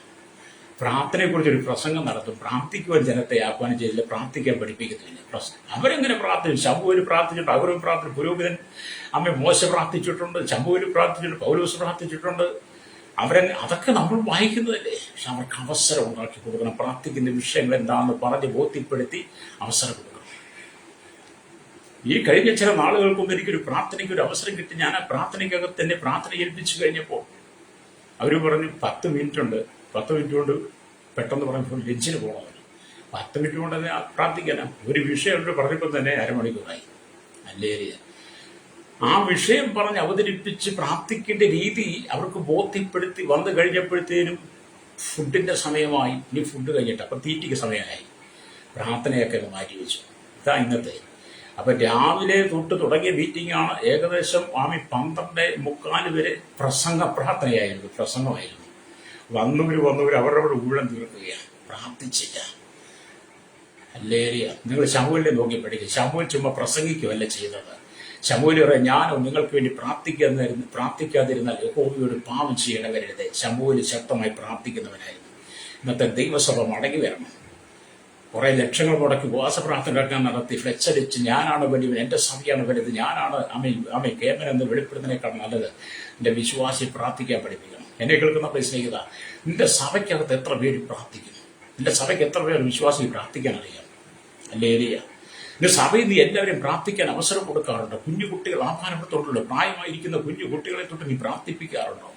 പ്രാർത്ഥനയെക്കുറിച്ചൊരു പ്രസംഗം നടത്തും. പ്രാർത്ഥിക്കുവാൻ ജനത്തെ ആഹ്വാനം ചെയ്തില്ല, പ്രാർത്ഥിക്കാൻ പഠിപ്പിക്കത്തില്ല. അവരെങ്ങനെ പ്രാർത്ഥിച്ചു? ശമൂവേൽ പ്രാർത്ഥിച്ചിട്ടുണ്ട്, അവരും പ്രാർത്ഥിച്ചു. പുരോഹിതൻ മോശ പ്രാർത്ഥിച്ചിട്ടുണ്ട്, ശമൂവേൽ പ്രാർത്ഥിച്ചിട്ടുണ്ട്, പൗലോസ് പ്രാർത്ഥിച്ചിട്ടുണ്ട്. അതൊക്കെ നമ്മൾ വായിക്കുന്നതല്ലേ. പക്ഷെ അവർക്ക് അവസരം ഉണ്ടാക്കി കൊടുക്കണം. പ്രാർത്ഥിക്കുന്ന വിഷയങ്ങൾ എന്താണെന്ന് പറഞ്ഞ് ബോധ്യപ്പെടുത്തി അവസരം കൊടുക്കണം. ഈ കഴിഞ്ഞ ചില നാളുകൾക്കൊന്നും എനിക്കൊരു പ്രാർത്ഥനയ്ക്ക് ഒരു അവസരം കിട്ടി. ഞാൻ ആ പ്രാർത്ഥനയ്ക്കകത്ത് തന്നെ പ്രാർത്ഥന ഏൽപ്പിച്ചു കഴിഞ്ഞപ്പോൾ അവർ പറഞ്ഞു 10 മിനിറ്റ് ഉണ്ട്, 10 മിനിറ്റ് കൊണ്ട് പെട്ടെന്ന് പറഞ്ഞപ്പോൾ ലഞ്ചിന് പോകണം. 10 മിനിറ്റ് കൊണ്ട് തന്നെ പ്രാർത്ഥിക്കാനാ. ഒരു വിഷയം പറഞ്ഞപ്പോൾ തന്നെ അരമണിക്കൂറായി. അല്ലേ? ആ വിഷയം പറഞ്ഞ് അവതരിപ്പിച്ച് പ്രാർത്ഥിക്കേണ്ട രീതി അവർക്ക് ബോധ്യപ്പെടുത്തി വന്നു കഴിഞ്ഞപ്പോഴത്തേനും ഫുഡിന്റെ സമയമായി. ഇനി ഫുഡ് കഴിഞ്ഞിട്ട് അപ്പം തീറ്റിക്ക് സമയമായി. പ്രാർത്ഥനയൊക്കെ മാറ്റി വെച്ചു. ഇതാ ഇന്നത്തെ. അപ്പം രാവിലെ തൊട്ട് തുടങ്ങിയ മീറ്റിംഗാണ്. ഏകദേശം 12:45 വരെ പ്രാർത്ഥനയായിരുന്നു, പ്രസംഗമായിരുന്നു. വന്നവർ അവരവരുടെ ഊഴം തീർക്കുകയാണ്. പ്രാർത്ഥിച്ചില്ല. ഹല്ലേലൂയ. നിങ്ങൾ ശമൂവേലിനെ നോക്കി പഠിക്കുക. ശമൂവേൽ ചുമ്മാ പ്രസംഗിക്കുകയല്ല ചെയ്തത്. ശമൂവേൽ പറയാം, ഞാനോ നിങ്ങൾക്ക് വേണ്ടി പ്രാർത്ഥിക്കാതിരുന്നാൽ യഹോവയോട് പാപം ചെയ്യണവരുത്. ശമൂവേൽ ശക്തമായി പ്രാർത്ഥിക്കുന്നവനായിരുന്നു. ഇന്നത്തെ ദൈവസഭ മടങ്ങി വരണം. കുറെ ലക്ഷങ്ങൾ മുടക്കി ഉപവാസ പ്രാർത്ഥന നടത്തി ഫ്ലെക്സ് അടിച്ച് ഞാനാണ് വലിയവൻ, എൻ്റെ സഭയാണ് വലുത്, ഞാനാണ് അമ്മ കേമൻ എന്ന് വെളിപ്പെടുന്നതിനേക്കാൾ നല്ലത് എൻ്റെ വിശ്വാസി പ്രാർത്ഥിക്കാൻ പഠിപ്പിക്കണം. എന്നെ കേൾക്കുന്ന സ്നേഹിത, നിന്റെ സഭയ്ക്കകത്ത് എത്ര പേര് പ്രാർത്ഥിക്കുന്നു? നിന്റെ സഭയ്ക്ക് എത്ര പേര് വിശ്വാസി പ്രാർത്ഥിക്കാൻ അറിയാം? ഹല്ലേലൂയ. നിന്റെ സഭയിൽ നീ എല്ലാവരും പ്രാർത്ഥിക്കാൻ അവസരം കൊടുക്കാറുണ്ടോ? കുഞ്ഞു കുട്ടികൾ ആഹ്വാനപ്പെടുത്തോണ്ടുള്ളൂ. പ്രായമായിരിക്കുന്ന കുഞ്ഞു കുട്ടികളെ തൊട്ട് നീ പ്രാർത്ഥിപ്പിക്കാറുണ്ടോ?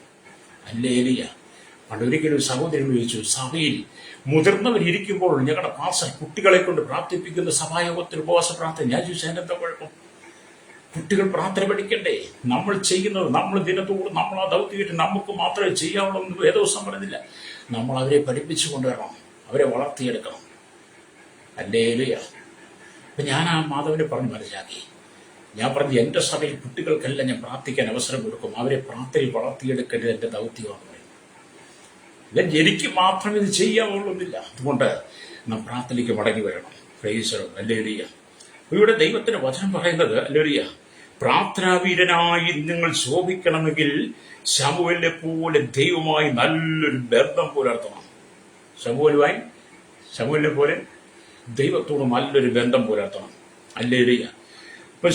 ഹല്ലേലൂയ. പണ്ടൊരിക്കലും സഹോദരൻ ചോദിച്ചു, സഭയിൽ മുതിർന്നവരിയ്ക്കുമ്പോൾ ഞങ്ങളുടെ പാസ്റ്റർ കുട്ടികളെ കൊണ്ട് പ്രാർത്ഥിപ്പിക്കുന്ന സഭായോഗത്തിൽ ഉപവാസ പ്രാർത്ഥന. ഞാൻ ചോദിച്ചു, അതിനെന്താ കുഴപ്പം? കുട്ടികൾ പ്രാർത്ഥന പഠിക്കണ്ടേ? നമ്മൾ ചെയ്യുന്നത്, നമ്മൾ ദിനത്തോട് നമ്മൾ ആ ദൗത്യമായിട്ട് നമുക്ക് മാത്രമേ ചെയ്യാവുള്ളൂ എന്ന് വേദവസം പറഞ്ഞില്ല. നമ്മൾ അവരെ പഠിപ്പിച്ചു കൊണ്ടുവരണം, അവരെ വളർത്തിയെടുക്കണം. ഹല്ലേലൂയ. അപ്പൊ ഞാൻ ആ മാധവനെ പറഞ്ഞ് മനസ്സിലാക്കി. ഞാൻ പറഞ്ഞു, എൻ്റെ സഭയിൽ കുട്ടികൾക്കെല്ലാം ഞാൻ പ്രാർത്ഥിക്കാൻ അവസരം കൊടുക്കും, അവരെ പ്രാർത്ഥനയിൽ വളർത്തിയെടുക്കേണ്ടത് എൻ്റെ ദൗത്യമാണ്. എനിക്ക് മാത്രം ഇത് ചെയ്യാവുള്ളുന്നില്ല. അതുകൊണ്ട് നാം പ്രാർത്ഥനയ്ക്ക് മടങ്ങി വരണം. Price hallelujah. ഇവിടെ ദൈവത്തിന്റെ വചനം പറയുന്നത്, ഹല്ലേലൂയ, പ്രാർത്ഥനാവീരനായി നിങ്ങൾ ശോഭിക്കണമെങ്കിൽ ശമൂവേലിനെ പോലെ ദൈവമായി നല്ലൊരു ബന്ധം പുലർത്തണം. ശമൂവേലിനെ പോലെ ദൈവത്തോട് നല്ലൊരു ബന്ധം പുലർത്തണം. ഹല്ലേലൂയ. അപ്പൊ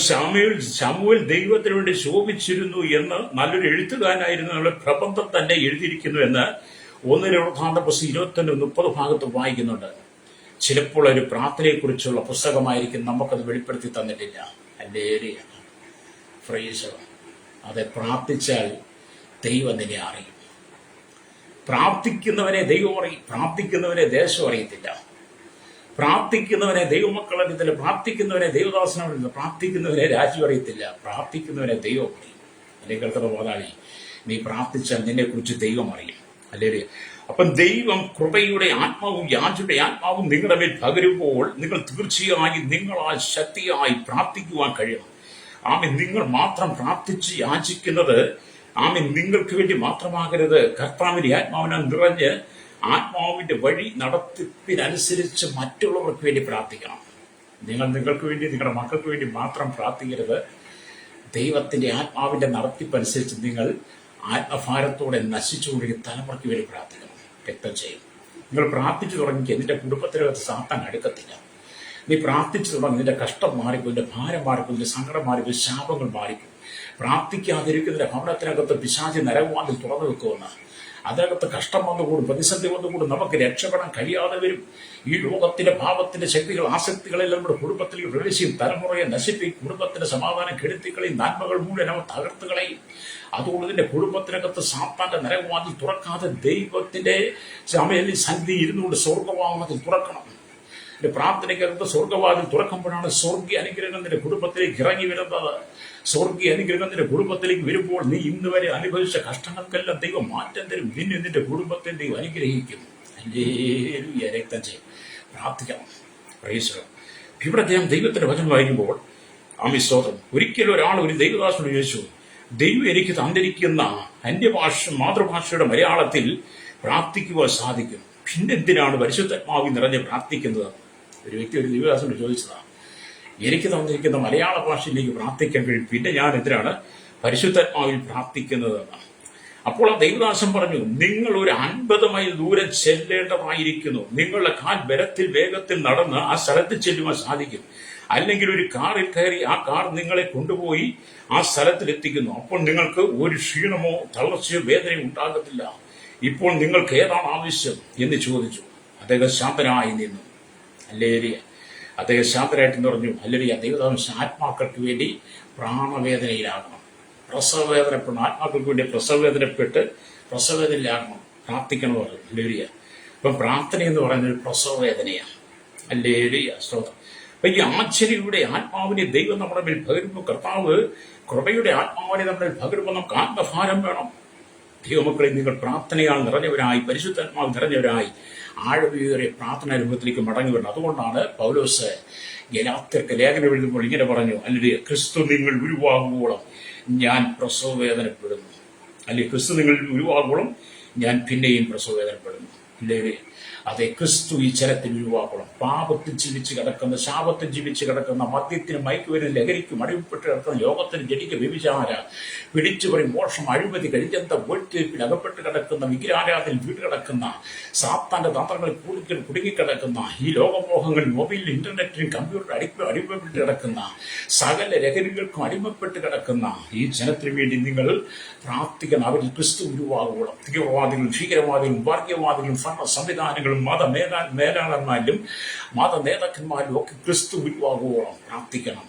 ശമൂവേൽ ദൈവത്തിന് വേണ്ടി ശോഭിച്ചിരുന്നു എന്ന് നല്ലൊരു എഴുത്തുകാരനായിരുന്നു എന്നുള്ള പ്രബന്ധം തന്നെ എഴുതിയിരിക്കുന്നു എന്ന് 1 വൃത്താന്തം 21-30 ഭാഗത്ത് വായിക്കുന്നുണ്ട്. ചിലപ്പോൾ ഒരു പ്രാർത്ഥനയെക്കുറിച്ചുള്ള പുസ്തകമായിരിക്കും, നമുക്കത് വെളിപ്പെടുത്തി തന്നിട്ടില്ല. ഹല്ലേലൂയ. പ്രൈസ്. അത് പ്രാർത്ഥിച്ചാൽ ദൈവം നിന്നെ അറിയും. പ്രാർത്ഥിക്കുന്നവനെ ദൈവം അറിയും. പ്രാർത്ഥിക്കുന്നവനെ ദേശം അറിയത്തില്ല. പ്രാർത്ഥിക്കുന്നവനെ ദൈവമക്കൾ അറിയത്തില്ല. പ്രാർത്ഥിക്കുന്നവനെ ദൈവദാസനം അറിയത്തില്ല. പ്രാർത്ഥിക്കുന്നവനെ രാജ്യം അറിയത്തില്ല. പ്രാർത്ഥിക്കുന്നവനെ ദൈവം അറിയും. അല്ലെങ്കിൽ കേൾക്കുന്ന പോലാളി, നീ പ്രാർത്ഥിച്ചാൽ നിന്നെക്കുറിച്ച് ദൈവം അറിയും. ഹല്ലേലൂയ. അപ്പം ദൈവം കൃപയുടെ ആത്മാവും യാചയുടെ ആത്മാവും നിങ്ങളുടെ മേൽ പകരുമ്പോൾ നിങ്ങൾ തീർച്ചയായും നിങ്ങളാൽ ശക്തിയായി പ്രാർത്ഥിക്കുവാൻ കഴിയണം. നിങ്ങൾ മാത്രം പ്രാർത്ഥിച്ച് യാചിക്കുന്നത് നിങ്ങൾക്ക് വേണ്ടി മാത്രമാകരുത്. കർത്താവിന്റെ ആത്മാവിനാൽ നിറഞ്ഞ് ആത്മാവിന്റെ വഴി നടത്തിപ്പിനനുസരിച്ച് മറ്റുള്ളവർക്ക് വേണ്ടി പ്രാർത്ഥിക്കണം. നിങ്ങൾക്ക് വേണ്ടി, നിങ്ങളുടെ മക്കൾക്ക് വേണ്ടി മാത്രം പ്രാർത്ഥിക്കരുത്. ദൈവത്തിന്റെ ആത്മാവിന്റെ നടത്തിപ്പനുസരിച്ച് നിങ്ങൾ ആത്മഭാരത്തോടെ നശിച്ചുകൊണ്ടിരിക്കുന്ന തലമുറയ്ക്ക് വേണ്ടി പ്രാർത്ഥിക്കണം. രക്തം ചെയ്യും. നിങ്ങൾ പ്രാർത്ഥിച്ചു തുടങ്ങി നിന്റെ കുടുംബത്തിനകത്ത് സാത്താൻ അടുക്കത്തില്ല. നീ പ്രാർത്ഥിച്ചു തുടങ്ങി നിന്റെ കഷ്ടം മാറിക്കും, നിന്റെ ഭാരം മാറിക്കും, നിന്റെ സങ്കടം മാറിക്കും, ശാപങ്ങൾ മാറിക്കും. പ്രാർത്ഥിക്കാതിരിക്കുന്നതിന്റെ ഭവനത്തിനകത്ത് പിശാചി നരകവാതിൽ തുറന്നു വെക്കുമെന്ന്. അതിനകത്ത് കഷ്ടം വന്നുകൂടും, പ്രതിസന്ധി വന്നുകൂടും, നമുക്ക് രക്ഷപ്പെടാൻ കഴിയാതെ വരും. ഈ ലോകത്തിന്റെ പാപത്തിന്റെ ശക്തികൾ, ആസക്തികളെല്ലാം നമ്മുടെ കുടുംബത്തിലേക്ക് പ്രവേശിക്കും, തലമുറയെ നശിപ്പിക്കും, കുടുംബത്തിന്റെ സമാധാനം കെടുത്തിക്കളയും, നന്മകൾ മുഴുവൻ അവ തകർത്തുകളയും. അതുകൊണ്ട് ഇതിന്റെ കുടുംബത്തിനകത്ത് സാത്താന്റെ നരകവാതിൽ തുറക്കാതെ ദൈവത്തിന്റെ സന്നിധി ഇരുന്നുകൊണ്ട് സ്വർഗവാതിൽ തുറക്കണം. പ്രാർത്ഥനയ്ക്കകത്ത് സ്വർഗവാതിൽ തുറക്കുമ്പോഴാണ് സ്വർഗീയ അനുഗ്രഹം നിന്റെ കുടുംബത്തിലേക്ക് ഇറങ്ങി വരുന്നത്. സ്വർഗീയ അനുഗ്രഹം നിന്റെ കുടുംബത്തിലേക്ക് വരുമ്പോൾ നീ ഇന്ന് വരെ അനുഭവിച്ച കഷ്ടങ്ങൾക്കെല്ലാം ദൈവം മാറ്റം തരും. നിന്റെ കുടുംബത്തെ ദൈവം അനുഗ്രഹിക്കും. ഹല്ലേലൂയ. രക്തം ചെയ്യും. പ്രാർത്ഥിക്കണം. പ്രൈസ്. ഇവിടെ ദൈവത്തിന്റെ വചനം വായിക്കുമ്പോൾ സ്തോത്രം. ഒരിക്കലും ഒരാൾ ഒരു ദൈവദാസനോട് ചോദിച്ചു, ദൈവം എനിക്ക് തന്നിരിക്കുന്ന മാതൃഭാഷയുടെ മലയാളത്തിൽ പ്രാർത്ഥിക്കുവാൻ സാധിക്കും, പിന്നെന്തിനാണ് പരിശുദ്ധാത്മാവിൽ നിറഞ്ഞ് പ്രാർത്ഥിക്കുന്നത്? ഒരു വ്യക്തി ഒരു ദൈവദാസനോട് ചോദിച്ചതാണ്. എനിക്ക് തന്നിരിക്കുന്ന മലയാള ഭാഷയിലേക്ക് പ്രാർത്ഥിക്കാൻ കഴിയും, പിന്നെ ഞാൻ എന്തിനാണ് പരിശുദ്ധാത്മാവിൽ പ്രാർത്ഥിക്കുന്നതെന്നാണ്. അപ്പോൾ ആ ദൈവദാസൻ പറഞ്ഞു, നിങ്ങൾ ഒരു 50 മൈൽ ദൂരം ചെല്ലേണ്ടതായിരിക്കുന്നു. നിങ്ങളുടെ കാൽ ബലത്തിൽ വേഗത്തിൽ നടന്ന് ആ സ്ഥലത്ത് ചെല്ലുവാൻ സാധിക്കും. അല്ലെങ്കിൽ ഒരു കാറിൽ കയറി ആ കാർ നിങ്ങളെ കൊണ്ടുപോയി ആ സ്ഥലത്തിലെത്തിക്കുന്നു. അപ്പോൾ നിങ്ങൾക്ക് ഒരു ക്ഷീണമോ തളർച്ചയോ വേദനയോ ഉണ്ടാകത്തില്ല. ഇപ്പോൾ നിങ്ങൾക്ക് ഏതാണ് ആവശ്യം എന്ന് ചോദിച്ചു. അദ്ദേഹം ശാന്തനായി നിന്നു. ഹല്ലേലൂയ. അദ്ദേഹം ശാന്തനായിട്ട് പറഞ്ഞു, ഹല്ലേലൂയ, ദൈവദാസൻ ആത്മാക്കൾക്ക് വേണ്ടി പ്രാണവേദനയിലാകണം, പ്രസവവേദനപ്പെടണം, ആത്മാക്കൾക്ക് വേണ്ടി പ്രസവവേദനയിലാകണം, പ്രാർത്ഥിക്കണം പറഞ്ഞു. ഹല്ലേലൂയ. ഇപ്പം പ്രാർത്ഥന എന്ന് പറയുന്നത് പ്രസവവേദനയാണ്. ഹല്ലേലൂയ. സ്തോത്രം. അപ്പൊ ഈ ആശ്ചര്യയുടെ ആത്മാവിനെ ദൈവം നമ്മുടെ മേൽ പകരുമ്പോൾ, കർത്താവ് കൃപയുടെ ആത്മാവിനെ നമ്മുടെ മേൽ പകരുമ്പോൾ നമുക്ക് ആത്മഭാരം വേണം. ദൈവമക്കളെ, നിങ്ങൾ പ്രാർത്ഥനയാൽ നിറഞ്ഞവരായി, പരിശുദ്ധാത്മാവ് നിറഞ്ഞവരായി ആഴമേറിയ പ്രാർത്ഥനാരൂപത്തിലേക്ക് മടങ്ങി വരണം. അതുകൊണ്ടാണ് പൗലോസ് ഗലാത്യർക്ക് ലേഖനം എഴുതുമ്പോൾ ഇങ്ങനെ പറഞ്ഞു, അല്ലെങ്കിൽ ക്രിസ്തു നിങ്ങൾ ഉരുവാകുവോളം ഞാൻ പ്രസവവേദനപ്പെടുന്നു, അല്ലെങ്കിൽ ക്രിസ്തു നിങ്ങൾ ഉരുവാകുവോളം ഞാൻ പിന്നെയും പ്രസവവേദനപ്പെടുന്നു. ഇല്ലേ? അതെ, ക്രിസ്തു ഈ ജനത്തിൽ ഉരുവാക്കണം. പാപത്തിൽ ജീവിച്ച് കിടക്കുന്ന, ശാപത്തിൽ ജീവിച്ച് കിടക്കുന്ന, മദ്യത്തിനും മയക്കുവരും ലഹരിക്കും അടിമപ്പെട്ട് കിടക്കുന്ന, ലോകത്തിന് ജനിക്ക് വ്യഭിചാര, പിടിച്ചുപറി, മോഷം, അഴിമതി, കഴിച്ചന്ത, വീഴ്ത്തിപ്പിൽ അകപ്പെട്ട് കിടക്കുന്ന, വിഗ്രഹാരാധനയിൽ വീട് കിടക്കുന്ന, സാത്താന്റെ തന്ത്രങ്ങളിൽ കുടുങ്ങിക്കിടക്കുന്ന, ഈ ലോകമോഹങ്ങളിൽ, മൊബൈൽ, ഇന്റർനെറ്റിനും കമ്പ്യൂട്ടർ അടിമപ്പെട്ട് കിടക്കുന്ന, സകല ലഹരികൾക്കും അടിമപ്പെട്ട് കിടക്കുന്ന ഈ ജനത്തിന് വേണ്ടി നിങ്ങൾ പ്രാർത്ഥിക്കണം. അവരിൽ ക്രിസ്തു ഉരുവാകുകയും തീവ്രവാദികളും ഭീകരവാദികളും വർഗീയവാദികളും ഭരണ സംവിധാനങ്ങളും മേലാളന്മാരിലും മത നേതാക്കന്മാരിലും ഒക്കെ ക്രിസ്തു ഉരുവാകുകയോളം പ്രാർത്ഥിക്കണം.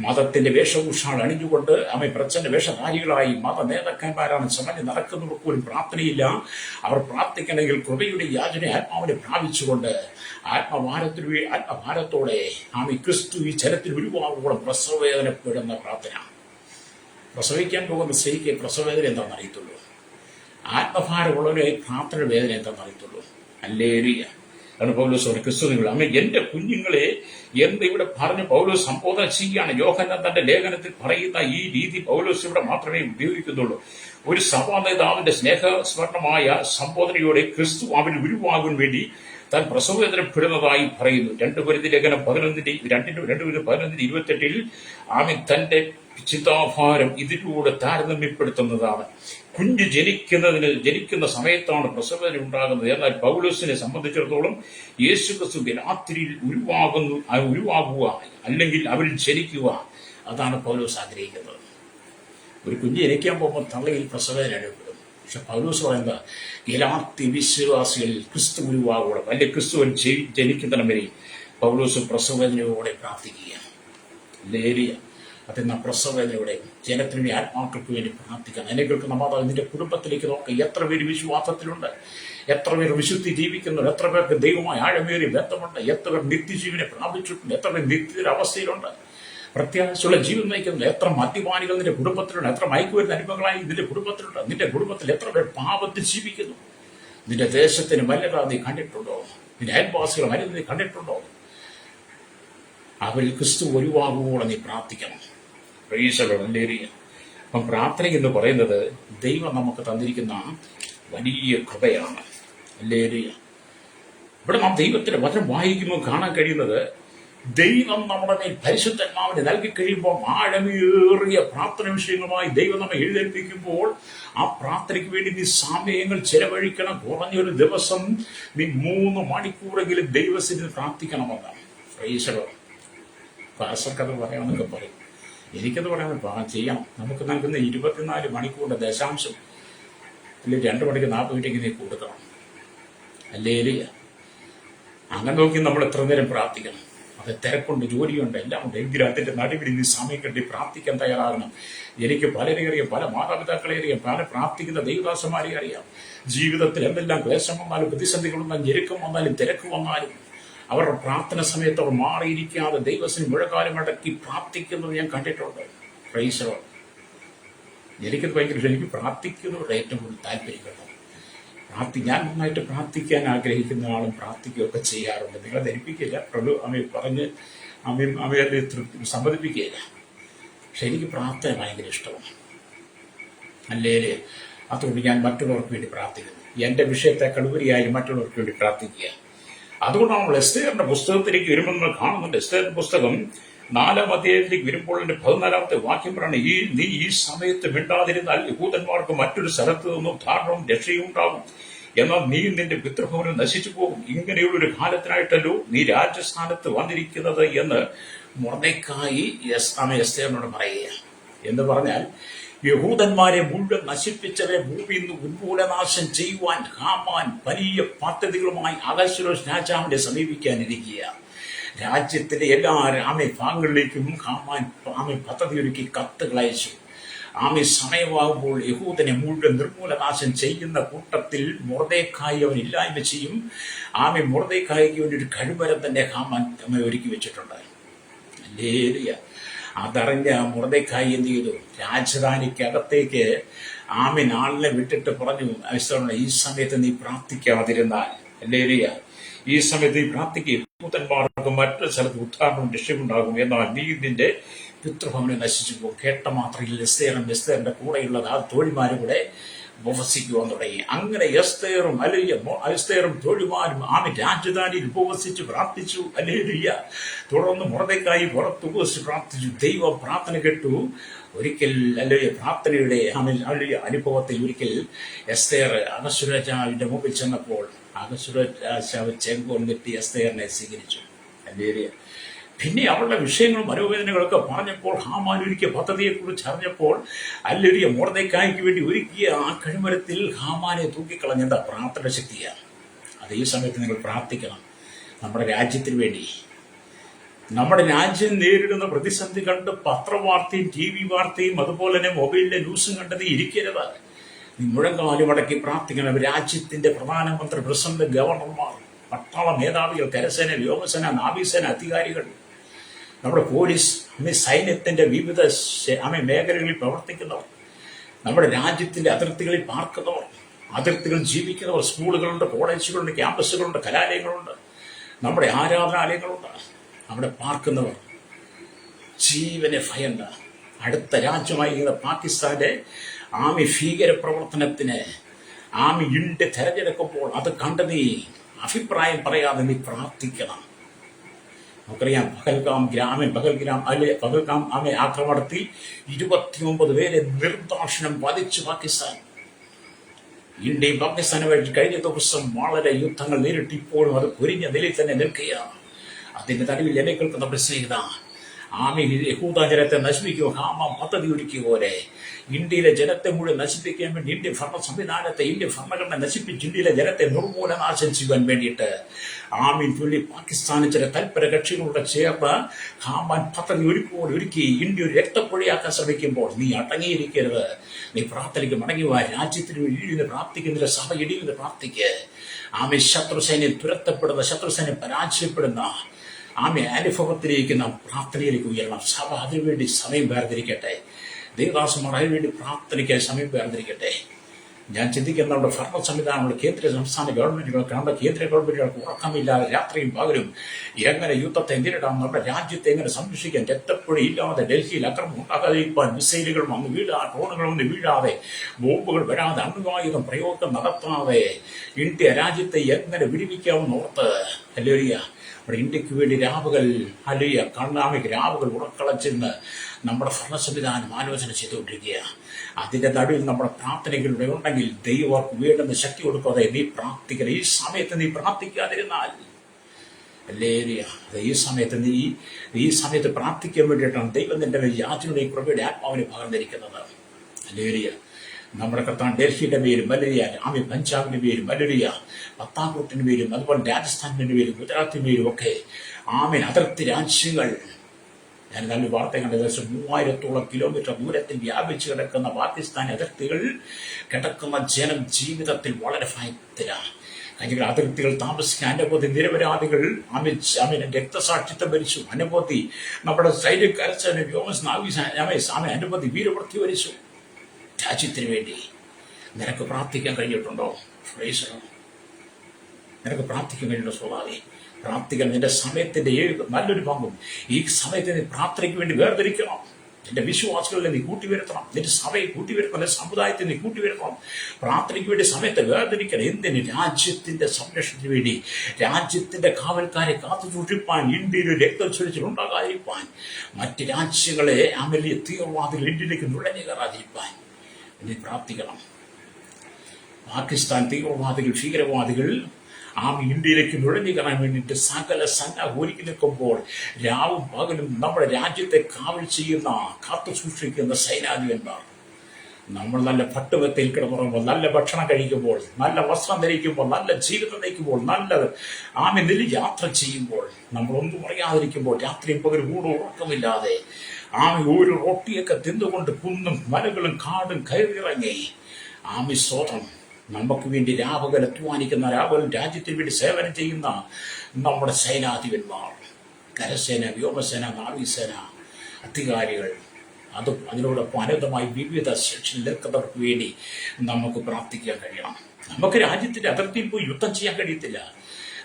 മതത്തിന്റെ വേഷഭൂഷാൾ അണിഞ്ഞുകൊണ്ട് പ്രച്ഛന്ന വേഷധാരികളായി മത നേതാക്കന്മാരാണ് ചമഞ്ഞ് നടക്കുന്നവർ പോലും പ്രാർത്ഥനയില്ല. അവർ പ്രാർത്ഥിക്കണമെങ്കിൽ കൃപയുടെ യാചന ആത്മാവിനെ പ്രാപിച്ചുകൊണ്ട് ആത്മഭാരത്തോടെ ക്രിസ്തു ഈ ജനത്തിൽ ഉരുവാകുകയോളം പ്രസവവേദനപ്പെടുന്ന പ്രാർത്ഥന. പ്രസവിക്കാൻ പോകുന്ന സ്ത്രീക്ക് പ്രസവവേദന എന്താണെന്ന് അറിയത്തുള്ളൂ. ആത്മഭാരമുള്ളവരെ പ്രാർത്ഥന വേദന എന്താണെന്ന് അറിയത്തുള്ളൂ. ഹല്ലേലൂയ. ആണ് പൗലോസ് ഒരു ക്രിസ്തുനികൾ എന്റെ കുഞ്ഞുങ്ങളെ എന്ന് ഇവിടെ പറഞ്ഞ് പൗലോസ് സംബോധന ചെയ്യുകയാണ്. യോഹന്നാൻ തന്റെ ലേഖനത്തിൽ പറയുന്ന ഈ രീതി പൗലോസ് ഇവിടെ മാത്രമേ ഉപയോഗിക്കുന്നുള്ളൂ. ഒരു സഭാ നേതാവിന്റെ സ്നേഹസ്മരണമായ സംബോധനയോടെ ക്രിസ്തു അവൻ ഉരുവാകാൻ വേണ്ടി താൻ പ്രസവവേദനപ്പെടുന്നതായി പറയുന്നു. 2 കൊരിന്ത്യർ ലേഖനം 11:28 തന്റെ ചിന്താഭാരം ഇതിലൂടെ താരതമ്യപ്പെടുത്തുന്നതാണ്. കുഞ്ഞ് ജനിക്കുന്ന സമയത്താണ് പ്രസവവേദന ഉണ്ടാകുന്നത്. എന്നാൽ പൗലോസിനെ സംബന്ധിച്ചിടത്തോളം യേശുക്രിസ്തു രാത്രിയിൽ ഉരുവാകുക അല്ലെങ്കിൽ അവരിൽ ജനിക്കുക, അതാണ് പൗലോസ് ആഗ്രഹിക്കുന്നത്. ഒരു കുഞ്ഞ് ജനിക്കാൻ പോകുമ്പോൾ തള്ളയിൽ പ്രസവവേദന അനുഭവപ്പെടും. പക്ഷെ പൗലോസ് പറയുന്നത് ഗലാത്യ വിശ്വാസികളിൽ ക്രിസ്തു ഉരുവാകുകയാണ്. വലിയ ക്രിസ്തുവൻ ജനിക്കുന്നതിനും വരെ പൗലോസ് പ്രസവവേദനയോടെ പ്രാർത്ഥിക്കുകയാണ്. ലേരിയ അതെന്ന പ്രസവവേദനയോടെ ജനത്തിന് ആത്മാക്കൾക്ക് വേണ്ടി പ്രാർത്ഥിക്കണം. എന്നെ കേൾക്കുന്ന മാതാവ് നിന്റെ കുടുംബത്തിലേക്ക് നോക്കുക. എത്ര പേര് വിശ്വാസത്തിലുണ്ട്, എത്ര പേർ വിശുദ്ധി ജീവിക്കുന്നുണ്ട്, എത്ര പേർക്ക് ദൈവമായി ആഴമേറിയ ബന്ധമുണ്ട്, എത്ര പേർ നിത്യജീവനെ പ്രാപിച്ചിട്ടുണ്ട്, എത്ര പേർ നിത്യരവസ്ഥയിലുണ്ട്, പ്രത്യാശയുള്ള ജീവിതം നയിക്കുന്നുണ്ട്, എത്ര മദ്യപാനികൾ നിന്റെ കുടുംബത്തിലുണ്ട്, എത്ര മയക്കുവരുന്ന അടിമകളായി നിന്റെ കുടുംബത്തിലുണ്ട്, നിന്റെ കുടുംബത്തിൽ എത്ര പേർ പാപത്തിൽ ജീവിക്കുന്നു. നിന്റെ ദേശത്തിന് മല്ലത നീ കണ്ടിട്ടുണ്ടോ? നിന്റെ അയൽവാസികൾ മരുന്ന് നീ കണ്ടിട്ടുണ്ടോ? അവരിൽ ക്രിസ്തു ഒഴിവാകുവോളം നീ പ്രാർത്ഥിക്കണം. അപ്പം പ്രാർത്ഥന എന്ന് പറയുന്നത് ദൈവം നമുക്ക് തന്നിരിക്കുന്ന വലിയ കൃപയാണ്. ഹല്ലേലൂയ. ഇവിടെ നാം ദൈവത്തിന്റെ വചനം വായിക്കുമ്പോൾ കാണാൻ കഴിയുന്നത് ദൈവം നമ്മുടെ മേൽ പരിശുദ്ധാത്മാവിനെ നൽകി കഴിയുമ്പോൾ ആഴമേറിയ പ്രാർത്ഥന വിഷയങ്ങളുമായി ദൈവം നമ്മെ എഴുന്നേൽപ്പിക്കുമ്പോൾ ആ പ്രാർത്ഥനയ്ക്ക് വേണ്ടി നീ സമയങ്ങൾ ചെലവഴിക്കണം. കുറഞ്ഞൊരു ദിവസം നീ 3 മണിക്കൂറെങ്കിലും ദൈവത്തിന് പ്രാർത്ഥിക്കണമെന്നാണ്. പാസ്റ്റർക്കത് പറയാമെന്നൊക്കെ പറയും. എനിക്കത് പറയാൻ ചെയ്യണം. നമുക്ക് നൽകുന്ന 24 മണിക്കൂറിന്റെ ദശാംശം അല്ലെങ്കിൽ 2 മണിക്ക് 40 മിനിറ്റ് നീ കൊടുക്കണം. ഹല്ലേലൂയ. അങ്ങനെ നോക്കി നമ്മൾ എത്ര നേരം പ്രാർത്ഥിക്കണം. അത് തിരക്കുണ്ട്, ജോലിയുണ്ട്, എല്ലാം ഉണ്ട്. എങ്കിലും അതിന്റെ നടുവിൽ നീ സമയം കണ്ടി പ്രാർത്ഥിക്കാൻ തയ്യാറാകണം. എനിക്ക് പലരെ അറിയാം, പല മാതാപിതാക്കളെ അറിയാം, പല പ്രാർത്ഥിക്കുന്ന ദൈവദാസന്മാരെ അറിയാം. ജീവിതത്തിൽ എന്തെല്ലാം ക്ലേശം വന്നാലും പ്രതിസന്ധികൾ വന്നാലും ഞെരുക്കം വന്നാലും തിരക്ക് വന്നാലും അവരുടെ പ്രാർത്ഥന സമയത്ത് അവർ മാറിയിരിക്കാതെ ദൈവത്തിന് മുഴക്കാലം അടക്കി പ്രാർത്ഥിക്കുന്നത് ഞാൻ കണ്ടിട്ടുണ്ട്. Price the Lord. എനിക്കത് ഭയങ്കര എനിക്ക് പ്രാർത്ഥിക്കുന്നതോട് ഏറ്റവും കൂടുതൽ താല്പര്യം കേട്ടോ. ഞാൻ നന്നായിട്ട് പ്രാർത്ഥിക്കാൻ ആഗ്രഹിക്കുന്ന ആളും പ്രാർത്ഥിക്കുകയൊക്കെ ചെയ്യാറുണ്ട്. നിങ്ങളെ ധരിപ്പിക്കില്ല, പറഞ്ഞ് അമ്മയെ സമ്മതിപ്പിക്കുകയില്ല. പക്ഷെ എനിക്ക് പ്രാർത്ഥന ഭയങ്കര ഇഷ്ടമാണ്. അല്ലേ? അതുകൊണ്ട് ഞാൻ മറ്റുള്ളവർക്ക് വേണ്ടി പ്രാർത്ഥിക്കുന്നു. എൻ്റെ വിഷയത്തെക്കാൾ ഉപരിയായി മറ്റുള്ളവർക്ക് വേണ്ടി പ്രാർത്ഥിക്കുക. അതുകൊണ്ടാണ് നമ്മൾ എസ്തേറിന്റെ പുസ്തകത്തിലേക്ക് വരുമ്പോൾ നമ്മൾ കാണുന്നുണ്ട്. എസ്തേറിന്റെ പുസ്തകം 4-ാം അധ്യായത്തിലേക്ക് വരുമ്പോൾ 14-ാമത്തെ വാക്യം പറയണം, നീ ഈ സമയത്ത് മിണ്ടാതിരുന്നാൽ യഹൂദന്മാർക്ക് മറ്റൊരു സ്ഥലത്ത് നിന്നും ധാരണവും രക്ഷയും ഉണ്ടാകും. എന്നാൽ നീ നിന്റെ പിതൃഭവനം നശിച്ചു പോകും. ഇങ്ങനെയുള്ളൊരു കാലത്തിനായിട്ടല്ലോ നീ രാജസ്ഥാനത്ത് വന്നിരിക്കുന്നത് എന്ന് മൊർദെഖായി എസ്തേറിനോട് പറയുക. എന്ന് പറഞ്ഞാൽ യഹൂദന്മാരെ മുഴുവൻ നശിപ്പിച്ചവരെ ഭൂമിയിൽ നിന്ന് ഉന്മൂലനാശം ചെയ്യുവാൻ ഹാമാൻ വലിയ പദ്ധതികളുമായി അഹശ്വേരോശ് രാജാവിനെ സമീപിക്കാനിരിക്കുക. രാജ്യത്തിന്റെ എല്ലാ ഭാഗങ്ങളിലേക്കും ഹാമാൻ പദ്ധതി ഒരുക്കി കത്തുകൾ അയച്ചു. സമയമാകുമ്പോൾ യഹൂദനെ മുഴുവൻ നിർമൂലനാശം ചെയ്യുന്ന കൂട്ടത്തിൽ മൊർദെഖായി അവൻ ഇല്ലായ്മ ചെയ്യും. മൊർദെഖായിക്ക് വേണ്ടി ഒരു കഴിവരം തന്നെ ഹാമാൻ ഒരുക്കി വെച്ചിട്ടുണ്ട്. ഹല്ലേലൂയ. അതറിഞ്ഞ മൊർദെഖായി എന്ത് ചെയ്തു? രാജധാനിക്കകത്തേക്ക് ആളിനെ വിട്ടിട്ട് പറഞ്ഞു, ഈ സമയത്ത് നീ പ്രാർത്ഥിക്കാതിരുന്നാൽ, ഹല്ലേലൂയ, ഈ സമയത്ത് നീ പ്രാർത്ഥിക്കുക, യഹൂദന്മാർക്ക് മറ്റൊരു സ്ഥലത്ത് ഉദ്ധാരണവും രക്ഷയുണ്ടാകും. എന്നാൽ നീ നിന്റെ പിതൃഭവനെ നശിച്ചു പോകും. കേട്ട മാത്രയിൽ എസ്തേറിന്റെ കൂടെയുള്ള തോഴിമാരും കൂടെ ഉപവസിക്കുവാൻ തുടങ്ങി. അങ്ങനെ എസ്തേറും തോഴിമാരും രാജധാനിയിൽ ഉപവസിച്ച് പ്രാർത്ഥിച്ചു. ഹല്ലേലൂയ. തുടർന്ന് മൊർദെഖായി പുറത്ത് ഉപവസിച്ച് പ്രാർത്ഥിച്ചു. ദൈവം പ്രാർത്ഥന കേട്ടു. ഒരിക്കൽ പ്രാർത്ഥനയുടെ അനുഭവത്തിൽ ഒരിക്കൽ എസ്തേർ അഹശ്വേരോശാവിന്റെ മുമ്പിൽ ചെന്നപ്പോൾ അഹശ്വേരോശാവ് ചെങ്കോൽ എസ്തേറിനെ സ്വീകരിച്ചു. ഹല്ലേലൂയ. പിന്നെ അവളുടെ വിഷയങ്ങളും മനോവേദനകളൊക്കെ പറഞ്ഞപ്പോൾ, ഹാമാൻ ഒരുക്കിയ പദ്ധതിയെക്കുറിച്ച് അറിഞ്ഞപ്പോൾ, മൊർദെഖായിക്ക് വേണ്ടി ഒരുക്കിയ ആ കഴിമരത്തിൽ ഹാമാനെ തൂക്കിക്കളഞ്ഞത് പ്രാർത്ഥന ശക്തിയാണ്. അത് ഈ സമയത്ത് നിങ്ങൾ പ്രാർത്ഥിക്കണം. നമ്മുടെ രാജ്യത്തിന് വേണ്ടി, നമ്മുടെ രാജ്യം നേരിടുന്ന പ്രതിസന്ധി കണ്ട് പത്രവാർത്തയും TV വാർത്തയും അതുപോലെ തന്നെ മൊബൈലിലെ ന്യൂസും കണ്ടത് ഇരിക്കരുത്. നീ മുഴങ്കാലും അടക്കി പ്രാർത്ഥിക്കണം. രാജ്യത്തിന്റെ പ്രധാനമന്ത്രി, പ്രസിഡന്റ്, ഗവർണർമാർ, പട്ടാള മേധാവികൾ, കരസേന, വ്യോമസേന, നാവികസേന അധികാരികൾ, നമ്മുടെ പോലീസ്, സൈന്യത്തിന്റെ വിവിധ മേഖലകളിൽ പ്രവർത്തിക്കുന്നവർ, നമ്മുടെ രാജ്യത്തിന്റെ അതിർത്തികളിൽ പാർക്കുന്നവർ, അതിർത്തികളിൽ ജീവിക്കുന്നവർ, സ്കൂളുകളുണ്ട്, കോളേജുകളുണ്ട്, ക്യാമ്പസുകളുണ്ട്, കലാലയങ്ങളുണ്ട്, നമ്മുടെ ആരാധനാലയങ്ങളുണ്ട്, അവിടെ പാർക്കുന്നവർ ജീവനെ ഭയണ്ട. അടുത്ത രാജ്യമായി പാകിസ്ഥാന്റെ ഭീകര പ്രവർത്തനത്തിന് ഇന്ത്യ തെരഞ്ഞെടുക്കുമ്പോൾ അത് കണ്ട് നീ അഭിപ്രായം പറയാതെ നീ പ്രാർത്ഥിക്കണം. നമുക്കറിയാം, പഹൽഗാം ആക്രമണത്തിൽ 29 പേരെ നിർദാക്ഷിണ്യം വധിച്ചു പാകിസ്ഥാൻ. ഇന്ത്യയും പാകിസ്ഥാനുമായിട്ട് കഴിഞ്ഞ ദിവസം വളരെ യുദ്ധങ്ങൾ നേരിട്ട് ഇപ്പോഴും അത് പൊരിഞ്ഞ നിലയിൽ തന്നെ നിൽക്കുകയാണ്. അതിന്റെ നടുവിൽ എന്നെ കേൾക്കുന്ന പ്രശ്നത യഹൂദ ജനത്തെ നശിപ്പിക്കുക ഹാമാൻ പദ്ധതി ഒരുക്കിയ പോലെ ഇന്ത്യയിലെ ജനത്തെ മുഴുവൻ നശിപ്പിക്കാൻ വേണ്ടി, ഇന്ത്യൻ ഭരണ സംവിധാനത്തെ, ഇന്ത്യൻ ഭരണഘടന നശിപ്പിച്ച് ഇന്ത്യയിലെ ജനത്തെ നിർമൂലനാശം ചെയ്യാൻ വേണ്ടിയിട്ട് ചൊല്ലി പാകിസ്ഥാനിൽ ചില തൽപര കക്ഷികളോട് ചേർന്ന് ഹാമാൻ പദ്ധതി ഒരുക്കി ഇന്ത്യ ഒരു രക്തപ്പൊഴിയാക്കാൻ ശ്രമിക്കുമ്പോൾ നീ അടങ്ങിയിരിക്കരുത്. നീ പ്രാർത്ഥനയ്ക്ക് മടങ്ങിവാ. രാജ്യത്തിന് ഇടിയുന്ന പ്രാർത്ഥിക്കുന്നില്ല, സഭ ഇടിയുന്ന പ്രാർത്ഥിക്ക്. ശത്രുസൈന്യം തുരത്തപ്പെടുന്ന, ശത്രുസൈന്യം പരാജയപ്പെടുന്ന അനുഭവത്തിലേക്ക് നാം പ്രാർത്ഥനയിലേക്ക് ഉയരണം. സഭ അതിനുവേണ്ടി സമയം വേർതിരിക്കട്ടെ. ദേവദാസന്മാർ അതിനുവേണ്ടി പ്രാർത്ഥനയ്ക്ക് സമയം വേർതിരിക്കട്ടെ. ഞാൻ ചിന്തിക്കുന്ന നമ്മുടെ ഭരണ സംവിധാനങ്ങളുടെ കേന്ദ്ര സംസ്ഥാന ഗവൺമെന്റുകൾക്ക്, നമ്മുടെ കേന്ദ്ര ഗവൺമെന്റുകൾക്ക് ഉറക്കമില്ലാതെ രാത്രിയും പകലും എങ്ങനെ യുദ്ധത്തെ നേരിടാം, നമ്മുടെ രാജ്യത്തെ എങ്ങനെ സംരക്ഷിക്കാൻ, രക്തപ്പൊഴിയില്ലാതെ ഡൽഹിയിൽ അക്രമം ഉണ്ടാകാതിരിക്കാൻ, മിസൈലുകൾ വന്ന് ഡ്രോണുകൾ വന്ന് വീഴാതെ, ബോംബുകൾ വരാതെ, അണുവായുധം പ്രയോഗം നടത്താതെ ഇന്ത്യ രാജ്യത്തെ എങ്ങനെ വിടിവിക്കാമെന്ന് ഓർത്ത് ഹല്ലേലൂയ നമ്മുടെ ഇന്ത്യക്ക് വേണ്ടി രാവുകൾ ഉറക്കളച്ചെന്ന് നമ്മുടെ ഭരണ സംവിധാനം ആലോചന ചെയ്തുകൊണ്ടിരിക്കുകയാണ്. അതിന്റെ നടുവിൽ നമ്മുടെ പ്രാർത്ഥനകളിലൂടെ ഉണ്ടെങ്കിൽ ദൈവർക്ക് വീണ്ടും ശക്തി കൊടുക്കാതെ നീ പ്രാർത്ഥിക്കണം. ഈ സമയത്ത് നീ പ്രാർത്ഥിക്കാതിരുന്നാൽ ഈ സമയത്ത് പ്രാർത്ഥിക്കാൻ വേണ്ടിയിട്ടാണ് ദൈവം നിന്റെ യാചനയുടെ കൃപയുടെ ആത്മാവിനെ പകർന്നിരിക്കുന്നത്. ഹല്ലേലൂയ. നമ്മുടെ കർത്താൻ ഡൽഹിയുടെ പേരും മലേറിയ, പഞ്ചാബിന്റെ പേരും മലേറിയ, പത്താംകോട്ടിന്റെ പേരും, അതുപോലെ രാജസ്ഥാനിന്റെ പേരും, ഗുജറാത്തിന്റെ പേരും ഒക്കെ അതിർത്തി രാജ്യങ്ങൾ. ഞാൻ നല്ല വാർത്ത കണ്ട, ഏകദേശം 3000-ഓളം കിലോമീറ്റർ ദൂരത്തിൽ വ്യാപിച്ചു കിടക്കുന്ന പാകിസ്ഥാൻ അതിർത്തികൾ കിടക്കുന്ന ജനം ജീവിതത്തിൽ വളരെ ഭയത്തിലാണ്. കഴിഞ്ഞ അതിർത്തികൾ താമസിക്കാൻ അനവധി നിരപരാധികൾ രക്തസാക്ഷിത്വം ഭരിച്ചു. അനവധി നമ്മുടെ സൈന്യക്കാരസേന, വ്യോമസേന അനവധി വീരവൃത്തി ഭരിച്ചു. രാജ്യത്തിന് വേണ്ടി നിനക്ക് പ്രാർത്ഥിക്കാൻ കഴിഞ്ഞിട്ടുണ്ടോ? നിനക്ക് പ്രാർത്ഥിക്കാൻ കഴിഞ്ഞിട്ടുണ്ടോ? സ്വഭാവേ പ്രാർത്ഥിക്കാൻ നിന്റെ സമയത്തിന്റെ നല്ലൊരു പങ്കും ഈ സമയത്ത് നീ പ്രാർത്ഥനയ്ക്ക് വേണ്ടി വേർതിരിക്കണം. നിന്റെ വിശ്വാസികളെ നീ കൂട്ടിവരുത്തണം, നിന്റെ സഭയെ കൂട്ടിവരുത്തണം, നിന്റെ സമുദായത്തെ നീ കൂട്ടിവരുത്തണം. പ്രാർത്ഥനയ്ക്ക് വേണ്ടി സമയത്ത് വേർതിരിക്കണം. എന്തിന്? രാജ്യത്തിന്റെ സംരക്ഷണത്തിന് വേണ്ടി, രാജ്യത്തിന്റെ കാവൽക്കാരെ കാത്തു സൂക്ഷിപ്പാൻ, ഇന്ത്യയിൽ രക്തച്ചൊരിച്ചിൽ ഉണ്ടാകാതിരിക്കാൻ, മറ്റ് രാജ്യങ്ങളെ തീവ്രവാദികൾ ഇന്ത്യയിലേക്ക് നുഴഞ്ഞു കയറാതിരിക്കാൻ നീ പ്രാർത്ഥിക്കണം. പാകിസ്ഥാൻ തീവ്രവാദികൾ, ഭീകരവാദികൾ ഇന്ത്യയിലേക്ക് നുഴഞ്ഞു കയറാൻ വേണ്ടിയിട്ട് സകല സന്നാഹം ഒരുക്കി നിൽക്കുമ്പോൾ രാവും പകലും നമ്മുടെ രാജ്യത്തെ കാവൽ ചെയ്യുന്ന, കാത്തു സൂക്ഷിക്കുന്ന സൈനാധിപന്മാർ, നമ്മൾ നല്ല പട്ടുമെത്തയിൽ കിടന്നുറങ്ങുമ്പോൾ, നല്ല ഭക്ഷണം കഴിക്കുമ്പോൾ, നല്ല വസ്ത്രം ധരിക്കുമ്പോൾ, നല്ല ജീവിതം നയിക്കുമ്പോൾ, നല്ല നെല്ല് യാത്ര ചെയ്യുമ്പോൾ, നമ്മളൊന്നും അറിയാതിരിക്കുമ്പോൾ, രാത്രിയും പകലും ഉറക്കമില്ലാതെ ഒരു റൊട്ടിയൊക്കെ തിന്നുകൊണ്ട് കുന്നും മലകളും കാടും കയറിയിറങ്ങി സ്തോത്രം നമുക്ക് വേണ്ടി രാവുകൾ അധ്വാനിക്കുന്ന, രാവുകൾ രാജ്യത്തിന് വേണ്ടി സേവനം ചെയ്യുന്ന നമ്മുടെ സൈനാധിപന്മാർ, കരസേന, വ്യോമസേന, നാവികസേന അധികാരികൾ, അതിനോടൊപ്പം അനന്തമായി വിവിധ സെക്ഷനിൽ നിൽക്കുന്നവർക്ക് വേണ്ടി നമുക്ക് പ്രാർത്ഥിക്കാൻ കഴിയണം. നമുക്ക് രാജ്യത്തിന്റെ അതിർത്തിയിൽ പോയി യുദ്ധം ചെയ്യാൻ കഴിയത്തില്ല.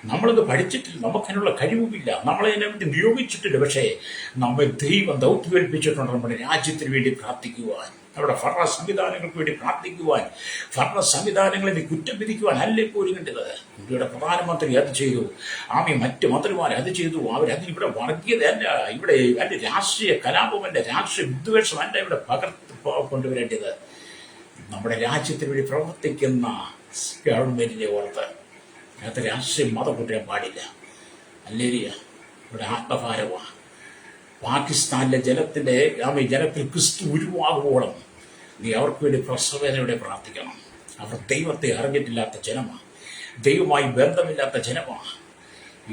നമ്മളത് പഠിച്ചിട്ടില്ല, നമുക്കതിനുള്ള കഴിവുമില്ല, നമ്മളെ അതിനെ വേണ്ടി നിയോഗിച്ചിട്ടില്ല. പക്ഷേ നമ്മെ ദൈവം ദൗത്യമേൽപ്പിച്ചിട്ടുണ്ട് നമ്മുടെ രാജ്യത്തിന് വേണ്ടി പ്രാർത്ഥിക്കുവാൻ. അവിടെ ഭരണ സംവിധാനങ്ങൾക്ക് വേണ്ടി പ്രാർത്ഥിക്കുവാൻ, ഭരണ സംവിധാനങ്ങളെ കുറ്റം വിധിക്കുവാൻ അല്ലേ പോരുകേണ്ടത്. ഇന്ത്യയുടെ പ്രധാനമന്ത്രി അത് ചെയ്തു, മറ്റ് മന്ത്രിമാർ അത് ചെയ്തു. അവരത് ഇവിടെ വർഗീയതയല്ല, ഇവിടെ അതിന്റെ രാഷ്ട്രീയ കലാപമല്ല, രാഷ്ട്രീയ വിദ്വേഷമല്ല ഇവിടെ കൊണ്ടുവരേണ്ടത്. നമ്മുടെ രാജ്യത്തിന് വേണ്ടി പ്രവർത്തിക്കുന്ന ഗവൺമെന്റിനെ ഓർത്ത് അതിനകത്ത് രാഷ്ട്രീയം മതം കൊണ്ടുവരാൻ പാടില്ല. അല്ലേരിയ ഇവിടെ ആത്മഭാരമാണ്. പാകിസ്ഥാനിലെ ജലത്തിൽ ക്രിസ്തു ഉരുവാകുവോളം നീ അവർക്ക് വേണ്ടി പ്രസവേദനയോടെ പ്രാർത്ഥിക്കണം. അവർ ദൈവത്തെ അറിഞ്ഞിട്ടില്ലാത്ത ജനമാണ്, ദൈവമായി ബന്ധമില്ലാത്ത ജനമാണ്.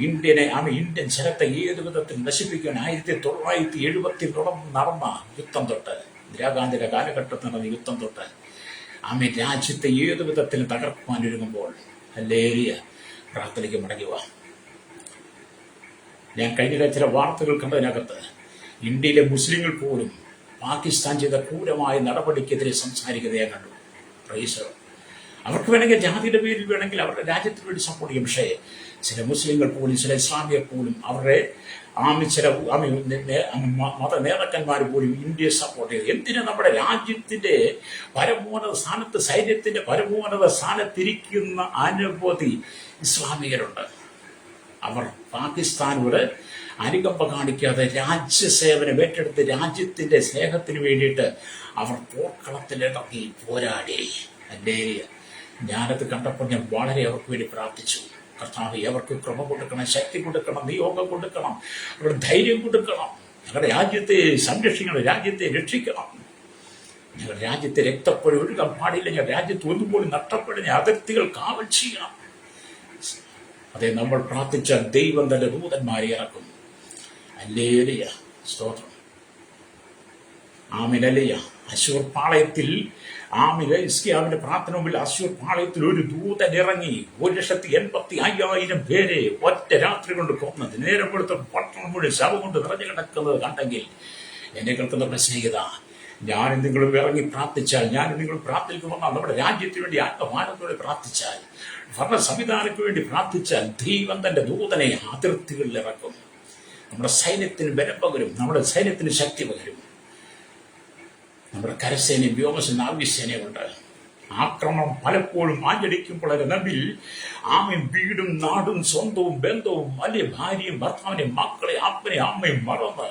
ഇന്ത്യൻ ജനത്തെ ഏതു വിധത്തിൽ നശിപ്പിക്കാൻ 1970 നടന്ന യുദ്ധം തൊട്ട്, ഇന്ദിരാഗാന്ധിയുടെ കാലഘട്ടത്തിൽ നടന്ന യുദ്ധം തൊട്ട് രാജ്യത്തെ ഏതു വിധത്തിൽ തകർക്കുവാൻ ഒരുങ്ങുമ്പോൾ ഹല്ലേലൂയ പ്രാർത്ഥനയ്ക്ക് മടങ്ങുക. ഞാൻ കഴിഞ്ഞ ചില വാർത്തകൾ കണ്ടതിനകത്ത് ഇന്ത്യയിലെ മുസ്ലിങ്ങൾ പോലും പാകിസ്ഥാൻ ചെയ്ത ക്രൂരമായ നടപടിക്കെതിരെ സംസാരിക്കുന്നത് ഞാൻ കണ്ടു. പ്രൈസ്. അവർക്ക് വേണമെങ്കിൽ ജാതിയുടെ പേരിൽ വേണമെങ്കിൽ അവരുടെ രാജ്യത്തിന് വേണ്ടി സപ്പോർട്ട് ചെയ്യും. പക്ഷേ ചില മുസ്ലിങ്ങൾ പോലും, ചില ഇസ്ലാമിയർ പോലും, അവരുടെ ചില മത നേതാക്കന്മാർ പോലും ഇന്ത്യയെ സപ്പോർട്ട് ചെയ്തു. എന്തിനാ? നമ്മുടെ രാജ്യത്തിന്റെ പരമോന്നത സ്ഥാനത്ത്, സൈന്യത്തിന്റെ പരമോന്നത സ്ഥാനത്തിരിക്കുന്ന അനവധി ഇസ്ലാമികരുണ്ട്. അവർ പാകിസ്ഥാനോട് അനുകമ്പ കാണിക്കാതെ രാജ്യസേവനം ഏറ്റെടുത്ത് രാജ്യത്തിന്റെ സ്നേഹത്തിന് വേണ്ടിയിട്ട് അവർ പോർക്കളത്തിലിറങ്ങി പോരാടി. അല്ലേ, ഞാനത് കണ്ടപ്പോൾ ഞാൻ വളരെ അവർക്ക് വേണ്ടി പ്രാർത്ഥിച്ചു. കർത്താവേ, അവർക്ക് കൃപ കൊടുക്കണം, ശക്തി കൊടുക്കണം, നിയോഗം കൊടുക്കണം, അവരുടെ ധൈര്യം കൊടുക്കണം. ഞങ്ങളുടെ രാജ്യത്തെ സംരക്ഷിക്കണം, രാജ്യത്തെ രക്ഷിക്കണം. ഞങ്ങളുടെ രാജ്യത്തെ രക്തപ്പൊഴി ഒഴുകാൻ പാടില്ല. ഞങ്ങളുടെ രാജ്യത്ത് ഒന്നുപോലും നഷ്ടപ്പെടുന്ന അതിർത്തികൾ കാവൽ ചെയ്യണം. അതെ, നമ്മൾ പ്രാർത്ഥിച്ച ദൈവം തന്റെ ദൂതന്മാരെ ഇറക്കും. ഹല്ലേലൂയ, സ്തോത്രം. ആമേൻ. അശൂർ പാളയത്തിൽ ഇസ്കിയാവിന്റെ പ്രാർത്ഥന മുമ്പിൽ അശൂർ പാളയത്തിൽ ഒരു ദൂതൻ ഇറങ്ങി 1,85,000 പേരെ ഒറ്റ രാത്രി കൊണ്ട് കൊന്നത്. നേരം കൊടുത്ത പട്ടണം മുഴുവൻ ശവം കൊണ്ട് നിറഞ്ഞു കിടക്കുന്നത് കണ്ടെങ്കിൽ എന്നെ കേൾക്കുന്ന പ്രശ്നീയത, ഞാനും നിങ്ങളും ഇറങ്ങി പ്രാർത്ഥിച്ചാൽ, ഞാനും നിങ്ങൾ പ്രാർത്ഥിക്കുമ്പോൾ നമ്മുടെ രാജ്യത്തിന് വേണ്ടി ആത്മഭാരത്തോടെ പ്രാർത്ഥിച്ചാൽ, ഭരണ സംവിധാനത്തിന് വേണ്ടി പ്രാർത്ഥിച്ചാൽ ദൈവം തന്റെ ദൂതനെ അതിർത്തികളിൽ ഇറക്കും. നമ്മുടെ സൈന്യത്തിന് ബലം പകരും, നമ്മുടെ സൈന്യത്തിന് ശക്തി പകരും. നമ്മുടെ കരസേനയും വ്യോമസേന നാവികസേനയുണ്ട്. ആക്രമണം പലപ്പോഴും ആഞ്ഞടിക്കുമ്പോൾ നബിൽ വീടും നാടും സ്വന്തവും ബന്ധവും വലിയ ഭാര്യയും ഭർത്താവിനെയും മക്കളെ അപ്പനെയും അമ്മയും മറന്ന്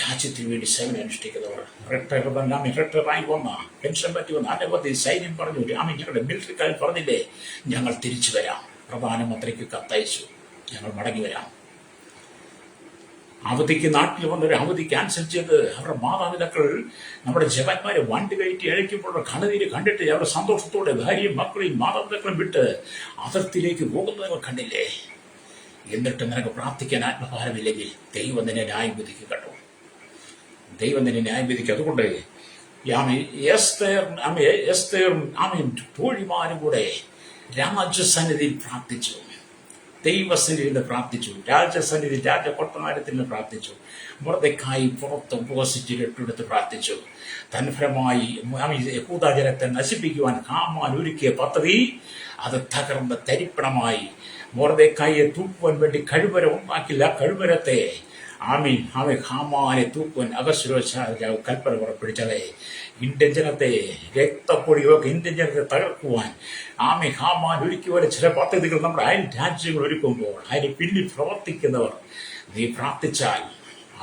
രാജ്യത്തിന് വേണ്ടി സേവനം അനുഷ്ഠിക്കുന്നവർ, റിട്ടയറായി വന്ന, പെൻഷൻ പറ്റി വന്ന അനവധി സൈന്യം പറഞ്ഞു, ഞങ്ങളുടെ മിലിറ്ററിക്കാർ പറഞ്ഞില്ലേ ഞങ്ങൾ തിരിച്ചു വരാം. പ്രധാനമന്ത്രിക്ക് കത്തയച്ചു, ഞങ്ങൾ മടങ്ങി വരാം. അവധിക്ക് നാട്ടിൽ വന്നൊരു അവധി ക്യാൻസൽ ചെയ്ത് അവരുടെ മാതാപിതാക്കൾ നമ്മുടെ ജവാന്മാരെ വണ്ടി കയറ്റി അழைക്കുമ്പോൾ കണ്ണുനീര് കണ്ടിട്ട് അവരുടെ സന്തോഷത്തോടെ ഭാര്യയും മക്കളെയും മാതാപിതാക്കളും വിട്ട് അതിർത്തിയിലേക്ക് പോകുന്നത് കണ്ടില്ലേ? എന്നിട്ട് നിനക്ക് പ്രാർത്ഥിക്കാൻ ആത്മഭാരമില്ലെങ്കിൽ ദൈവം നിന്നെ ന്യായം വിധിക്കും കേട്ടോ. ദൈവം നിന്നെ ന്യായം വിധിക്കും. അതുകൊണ്ട് തോഴിമാരും കൂടെ രാജസന്നിധിയിൽ പ്രാർത്ഥിച്ചു, ദൈവസന്നിധിയിൽ പ്രാർത്ഥിച്ചു, രാജസന്നിധി രാജകൊട്ടാരത്തിൽ നിന്ന് പ്രാർത്ഥിച്ചു. മൊർദെഖായി പുറത്ത് ഉപവസിച്ച് രട്ടെടുത്ത് പ്രാർത്ഥിച്ചു. തൻഫലമായി യഹൂദാജനത്തെ നശിപ്പിക്കുവാൻ ഹാമാൻ ഒരുക്കിയ പദ്ധതി അത് തകർന്ന് തരിപ്പണമായി. മൊർദെഖായിയെ തൂക്കുവാൻ വേണ്ടി കഴിവരം ഉണ്ടാക്കില്ല. കഴിവരത്തെ ഹാമാനെ തൂക്കുവാൻ അഹശ്വേരോശ് കൽപ്പന പുറപ്പെടുവിച്ചതെ. ഇന്ത്യൻ ജനത്തെ രക്തപ്പൊടിയൊക്കെ ഇന്ത്യൻ ജനത്തെ തകർക്കുവാൻ ഹാമാൻ ഒരുക്കി പോലെ ചില പദ്ധതികൾ നമ്മുടെ അയൽ രാജ്യങ്ങൾ ഒരുക്കുമ്പോൾ അതിന് പിന്നിൽ പ്രവർത്തിക്കുന്നവർ നീ പ്രാർത്ഥിച്ചാൽ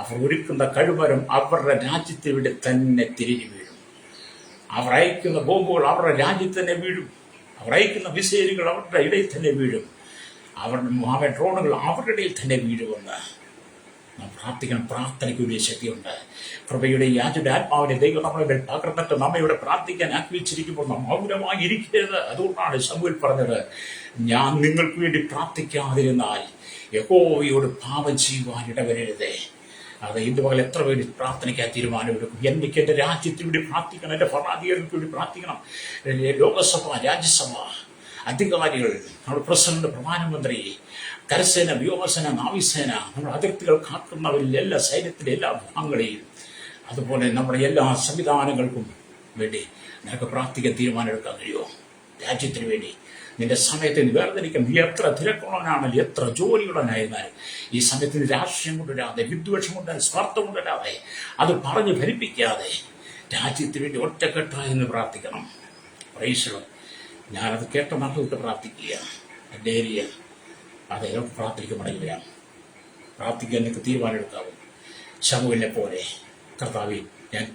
അവർ ഒരുക്കുന്ന കഴിവരം അവരുടെ രാജ്യത്തിന് വേണ്ടി തന്നെ തിരിഞ്ഞു വീഴും. അവർ അയക്കുന്ന ബോംബുകൾ അവരുടെ രാജ്യത്ത് തന്നെ വീഴും. അവർ അയക്കുന്ന മിസൈലുകൾ അവരുടെ ഇടയിൽ തന്നെ വീഴും. അവരുടെ ഡ്രോണുകൾ അവരുടെ ഇടയിൽ തന്നെ വീഴുമെന്ന് നാം പ്രാർത്ഥിക്കണം. പ്രാർത്ഥനയ്ക്ക് വലിയ ശക്തിയുണ്ട്. കൃപയുടെ യാചയുടെ ആത്മാവിനെ ദൈവം നമ്മളെ മേൽ പകർന്നിട്ട് നമ്മയുടെ പ്രാർത്ഥിക്കാൻ ആഗ്രഹിച്ചിരിക്കുമ്പോൾ നാം മൗനമായി ഇരിക്കരുത്. അതുകൊണ്ടാണ് ശമൂവേൽ പറഞ്ഞത്, ഞാൻ നിങ്ങൾക്ക് വേണ്ടി പ്രാർത്ഥിക്കാതിരുന്നാൽ യഹോവയോട് പാപം ചെയ്യുവാൻ ഇടവരരുതേ. അത് ഇന്ന് പകൽ എത്ര പേര് പ്രാർത്ഥനയ്ക്കായി തീരുമാനമെടുക്കും? എനിക്ക് എൻ്റെ രാജ്യത്തിന് വേണ്ടി പ്രാർത്ഥിക്കണം, എൻ്റെ ഭരണാധികാരികൾക്ക് വേണ്ടി പ്രാർത്ഥിക്കണം. ലോകസഭ, രാജ്യസഭ അധികാരികൾ, നമ്മുടെ പ്രസിഡന്റ്, പ്രധാനമന്ത്രി, കരസേന, വ്യോമസേന, നാവികസേന, നമ്മുടെ അതിർത്തികൾ കാക്കുന്നവരിൽ എല്ലാ സൈന്യത്തിലെ എല്ലാ ഭാഗങ്ങളെയും, അതുപോലെ നമ്മുടെ എല്ലാ സംവിധാനങ്ങൾക്കും വേണ്ടി നിനക്ക് പ്രാർത്ഥിക്കാൻ തീരുമാനമെടുക്കാൻ കഴിയുമോ? രാജ്യത്തിന് വേണ്ടി നിന്റെ സമയത്തിന് വേർതിരിക്കാൻ. നീ എത്ര തിരക്കുള്ളവനാണെങ്കിലും എത്ര ജോലിയുള്ളവനായിരുന്നാലും ഈ സമയത്തിന് രാഷ്ട്രീയം കൊണ്ടുവരാതെ, വിദ്വേഷം കൊണ്ടുവരാതെ, സ്വാർത്ഥം കൊണ്ടുവരാതെ, അത് പറഞ്ഞ് ഫലിപ്പിക്കാതെ രാജ്യത്തിന് വേണ്ടി ഒറ്റക്കെട്ടായി എന്ന് പ്രാർത്ഥിക്കണം. പ്രൈസ്. ഞാനത് കേട്ട നാട്ടിൽ പ്രാർത്ഥിക്കുക. എൻ്റെ ഏരിയ അതെ പ്രാർത്ഥിക്കുമ്പോഴില്ല, പ്രാർത്ഥിക്കാൻ എനിക്ക് തീരുമാനമെടുക്കാവും. ശമൂലിനെ പോലെ കർത്താവേ ഞാൻ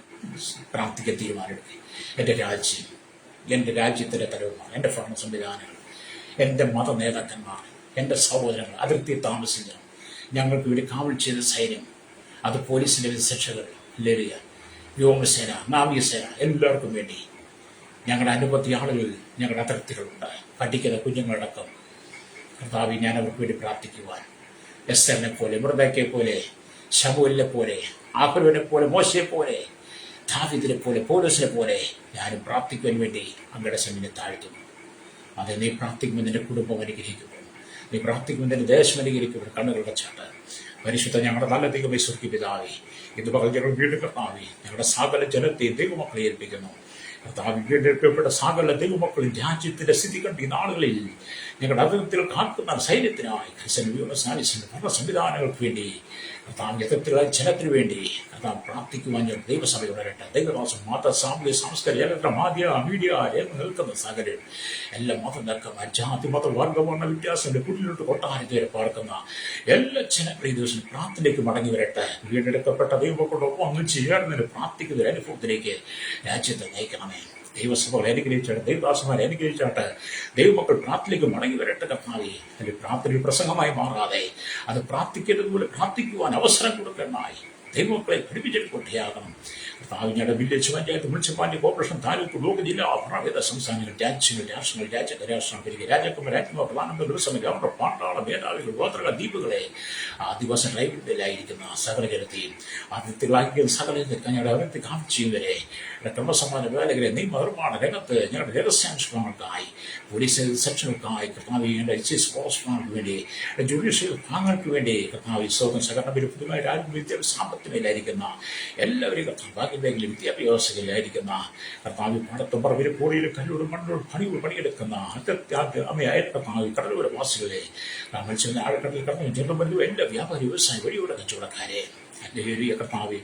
പ്രാർത്ഥിക്കാൻ തീരുമാനമെടുക്കും. എൻ്റെ രാജ്യം, എൻ്റെ രാജ്യത്തിൻ്റെ തലവന്മാർ, എൻ്റെ ഭരണ സംവിധാനങ്ങൾ, എൻ്റെ മത നേതാക്കന്മാർ, എൻ്റെ സഹോദരങ്ങൾ അതിർത്തി താമസിക്കണം. ഞങ്ങൾക്ക് വേണ്ടി കാവൽ ചെയ്ത സൈന്യം, അത് പോലീസിൻ്റെ ശിക്ഷകൾ, ലരിയ വ്യോമസേന, നാവികസേന, എല്ലാവർക്കും വേണ്ടി ഞങ്ങളുടെ അനുമതി ആളുകൾ ഞങ്ങളുടെ അതിർത്തികളുണ്ട്, പഠിക്കുന്ന കുഞ്ഞുങ്ങളടക്കം. കർത്താവേ ഞാൻ അവർക്ക് വേണ്ടി പ്രാർത്ഥിക്കുവാൻ എസ്തറിനെ പോലെ, മൃദക്കെ പോലെ, ശമൂലിനെ പോലെ, ആഹ്റോനെ പോലെ, മോശയെ പോലെ, ദാവീദിനെ പോലെ, പൗലോസിനെ പോലെ ഞാനും പ്രാർത്ഥിക്കുവാൻ വേണ്ടി അങ്ങയുടെ സന്നിധിയിൽ താഴ്ത്തുന്നു. അതെ, നീ പ്രാർത്ഥിക്കുമ്പോൾ നിന്റെ കുടുംബം അനുഗ്രഹിക്കുന്നു, നീ പ്രാർത്ഥിക്കുമ്പോൾ നിന്റെ ദേശം അനുഗ്രഹിക്കുന്നു. കണ്ണുകളുടെ ചാട്ട് പരിശുദ്ധ ഞങ്ങളുടെ നല്ല ദൈവമേ സ്വർഗ്ഗീയ പിതാവേ, ഇത് പകൽ ഞങ്ങൾ വീണ്ടും കർത്താവേ ഞങ്ങളുടെ സകല ജനത്തെ ദൈവമക്കളെ ഏൽപ്പിക്കുന്നു. കർത്താവ് വീണ്ടെടുക്കപ്പെട്ട സകല ദൈവമക്കളും രാജ്യത്തിന്റെ സ്ഥിതി കണ്ട് ഈ നാളുകളിൽ ഞങ്ങളുടെ അതിർത്തികൾ കാക്കുന്ന സൈന്യത്തിനായി ഭരണ സംവിധാനങ്ങൾക്ക് വേണ്ടി കർത്താവ് എതിർത്തിലുള്ള ജനത്തിന് വേണ്ടി കർത്താവ് പ്രാർത്ഥിക്കുവാൻ ഞാൻ ദൈവസഭ ഉണരട്ടെ. ദൈവദാസം മത സാമൂഹ്യ സാംസ്കാരിക മീഡിയ നിൽക്കുന്ന സാഹചര്യം എല്ലാ മതം നിൽക്കുന്ന ജാതി മത വർഗമണ്ണ വ്യത്യാസങ്ങളുടെ കുട്ടിലോട്ട് കൊട്ടാരത്തിൽ വരെ പാർക്കുന്ന എല്ലാ ജനങ്ങളും ഈ ദിവസം പ്രാർത്ഥനയ്ക്ക് മടങ്ങി വരട്ടെ. വീണ്ടെടുക്കപ്പെട്ട ദൈവമക്കളോടൊപ്പം അങ്ങ് ചേർന്നൊരു പ്രാർത്ഥിക്കുന്ന ഒരു അനുഭവത്തിലേക്ക് രാജ്യത്തെ നയിക്കണമേ. ദൈവസഭകൾ അനുഗ്രഹിച്ചാട്ടെ, ദൈവദാസന്മാരെ അനുഗ്രഹിച്ചാട്ടെ. ദൈവമക്കൾ പ്രാർത്ഥനയ്ക്ക് മടങ്ങി വരട്ടെ കർത്താവേ. അതിൽ പ്രാർത്ഥന പ്രസംഗമായി മാറാതെ അത് പ്രാർത്ഥിക്കേണ്ടതുപോലെ പ്രാർത്ഥിക്കുവാൻ അവസരം കൊടുക്കണമായി ദൈവമക്കളെ പഠിപ്പിച്ചെടുക്കൊണ്ടേയാകണം. കർത്താവിന്റെ village panchayat, municipality, corporation, taluk, block, ജില്ല, ഭരണവിധ സംസ്ഥാനങ്ങൾ, രാജ്യങ്ങൾ, രാഷ്ട്രങ്ങൾ, രാജ്യരാഷ്ട്രം, രാജകുമാർ, രാജ്യങ്ങൾ, പ്രധാനമന്ത്രി, ദിവസമൊക്കെ അവരുടെ പാട്ടാള മേധാവികൾ, ഗോത്രക ദ്വീപുകളെ ആദിവാസ ട്രൈബിലായിരിക്കുന്ന സകല ജനത്തെയും അതിർത്തികളാക്കിയ സകല ഞങ്ങളുടെ അവരത്തെ കാണിച്ചവരെ ക്രമസമാന വേലകരെ നിയമനിർമ്മാണ രംഗത്ത് ഞങ്ങളുടെ രഹസ്യാംശങ്ങൾക്കായി, പോലീസ് സെക്ഷനുകൾക്കായി, കർത്താവിന്റെ ഫോറസ്റ്റുകൾക്ക് വേണ്ടി, ജുഡീഷ്യൽ ഭാഗങ്ങൾക്ക് വേണ്ടി കർത്താവ് സ്വന്തം സഹകരണ വിരുദ്ധമായ രാജ്യ സാമ്പത്തികയിലായിരിക്കുന്ന എല്ലാവരെയും കർത്താവ് ഭാഗ്യബേഖലയിൽ വിദ്യാഭ്യാസത്തിലായിരിക്കുന്ന കർത്താവ് പാടത്തും പറമ്പിലും കോടിയിലും കല്ലോടും മണ്ണോടും പണിയെടുക്കുന്ന അമ്മയായ കർത്താവ് കടലോര വാസികളെ, മത്സ്യ ആഴക്കടലിൽ കടന്നു ചെറുബന്ധു എല്ലാ വ്യാപാരി വ്യവസായ വഴിയോടെ കച്ചവടക്കാരെ, എൻ്റെ ഏരിയ കർത്താവ്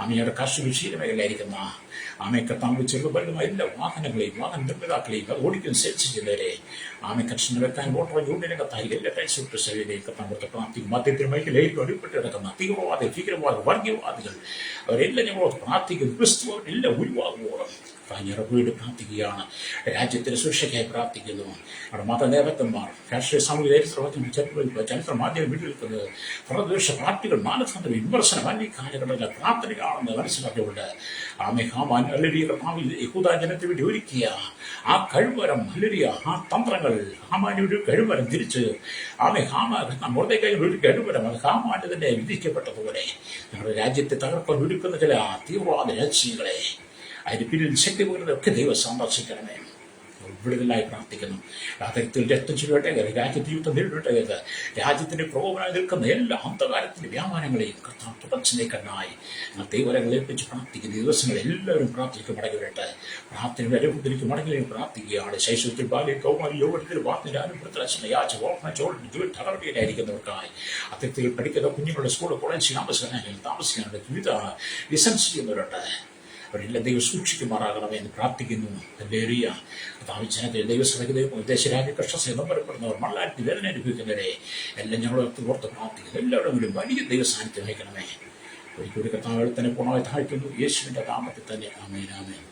അമ്മയുടെ കാർഷിക ക്ഷീരമേഖലയിലായിരിക്കുന്ന ആമെ കർത്താവ് ചെറുപലുമായ എല്ലാ വാഹനങ്ങളെയും വാഹന നിർമ്മിതാക്കളെയും അത് ഓടിക്കുന്ന സെൽസ് ജില്ലയിലെ ആമെ കർഷകനെ വെക്കാൻ വോട്ടർ യൂണിയനെ കത്തായി എല്ലാ ടൈപ്പ് സേവയിലേക്ക് കർത്താവ് പ്രാർത്ഥിക്കും. മദ്യത്തിന് മൈക്കിലേക്ക് അടിപ്പെട്ട് കിടക്കുന്ന തീവ്രവാദി, ഭീകരവാദ, വർഗീയവാദികൾ അവരെല്ലാം ഞങ്ങളോട് പ്രാർത്ഥിക്കുന്നു. ക്രിസ്തു അവരെല്ലാം ഒഴിവാകുവോളം ഞങ്ങളുടെ പ്രാർത്ഥിക്കുകയാണ്. രാജ്യത്തിന് സുരക്ഷയ്ക്കായി പ്രാർത്ഥിക്കുന്നു. അവിടെ മത നേതാക്കന്മാർ, രാഷ്ട്രീയ സാമൂഹിക ചരിത്ര മാധ്യമം വീട്ടിൽ നിൽക്കുന്നത് പ്രതിപക്ഷ പാർട്ടികൾ മാനസാന്തര വിമർശനം അന്യ കാലഘട്ടത്തിലെ പ്രാർത്ഥനയാണെന്ന് മനസ്സിലാക്കിയുകൊണ്ട് ആമെ ഹാമാൻ അല്ലരിയ കർത്താവിൽ യഹൂദ ജനത്തിന് വേണ്ടി ഒരുക്കിയ ആ കഴിവരം അല്ലരിയ ആ തന്ത്രങ്ങൾ ഹാമാന്റെ ഒരു കഴിവരം തിരിച്ച് ആമെ മൊർദെഖായി ഒരു കഴിവരം അത് ഹാമാന്റെ തന്നെ വിധിക്കപ്പെട്ടതുപോലെ ഞങ്ങളുടെ രാജ്യത്തെ തകർക്കാൻ ഒരുക്കുന്ന ചില തീവ്രവാദ രാജ്യങ്ങളെ അതിന് പിന്നിൽ ശക്തി പകരുന്നതൊക്കെ ദൈവം സന്ദർശിക്കണമേ. വിടുതലായി പ്രാർത്ഥിക്കുന്നു. അതിർത്തിൽ രക്തം ചുരുവട്ടെ, രാജ്യത്തെ യുദ്ധം നേരിടട്ടെ, രാജ്യത്തിന്റെ പ്രകോപനമായി നിൽക്കുന്ന എല്ലാ അന്ധകാരത്തിന്റെ വ്യാപാരങ്ങളെയും കർത്താവ് തുടച്ചു നീക്കനായി ദൈവങ്ങളെ ഏൽപ്പിച്ച് പ്രാർത്ഥിക്കുന്ന ദിവസങ്ങൾ എല്ലാവരും പ്രാർത്ഥനയ്ക്ക് മടങ്ങി വരട്ടെ. പ്രാർത്ഥനയുടെ അനുഭവത്തിലേക്ക് മടങ്ങി പ്രാർത്ഥിക്കുകയാണ്. ശൈശവത്തിൽ ബാല്യ കൗമാരി യൗവനത്തിൽ പ്രാർത്ഥനയുടെ അനുഭവത്തിൽ യാച്ച ഓർമ്മ തകർച്ചയിലായിരിക്കുന്നവർക്കായി അതിർത്തിയിൽ പഠിക്കുന്ന കുഞ്ഞുങ്ങളുടെ സ്കൂൾ, കോളേജ്, താമസിക്കാനുള്ള വിവിധ ലിസൻസ് ചെയ്യുന്നവരുണ്ട്. അവരെല്ലാം ദൈവം സൂക്ഷിക്കുമാറാകണമേ എന്ന് പ്രാർത്ഥിക്കുന്നു. എൻ്റെ ഏറിയ കർത്താവ് ജനത്തെ ദൈവസഭയ്ക്ക് വിദേശരാജ്യ കർഷകർ നമ്പരപ്പെടുന്നവർ മള്ളാറ്റി വേദന അനുഭവിക്കുന്നവരെ എല്ലാം ഞങ്ങളോട് ഓർത്ത് പ്രാർത്ഥിക്കുന്നു. എല്ലാവരും വലിയ ദൈവസാന്നിധ്യം വഹിക്കണമേ. ഒരിക്കലും കർത്താവ് തന്നെ പൂർണ്ണമായി താഴ്ത്തുന്നു. യേശുവിൻ്റെ നാമത്തിൽ തന്നെ ആമേൻ, ആമേൻ.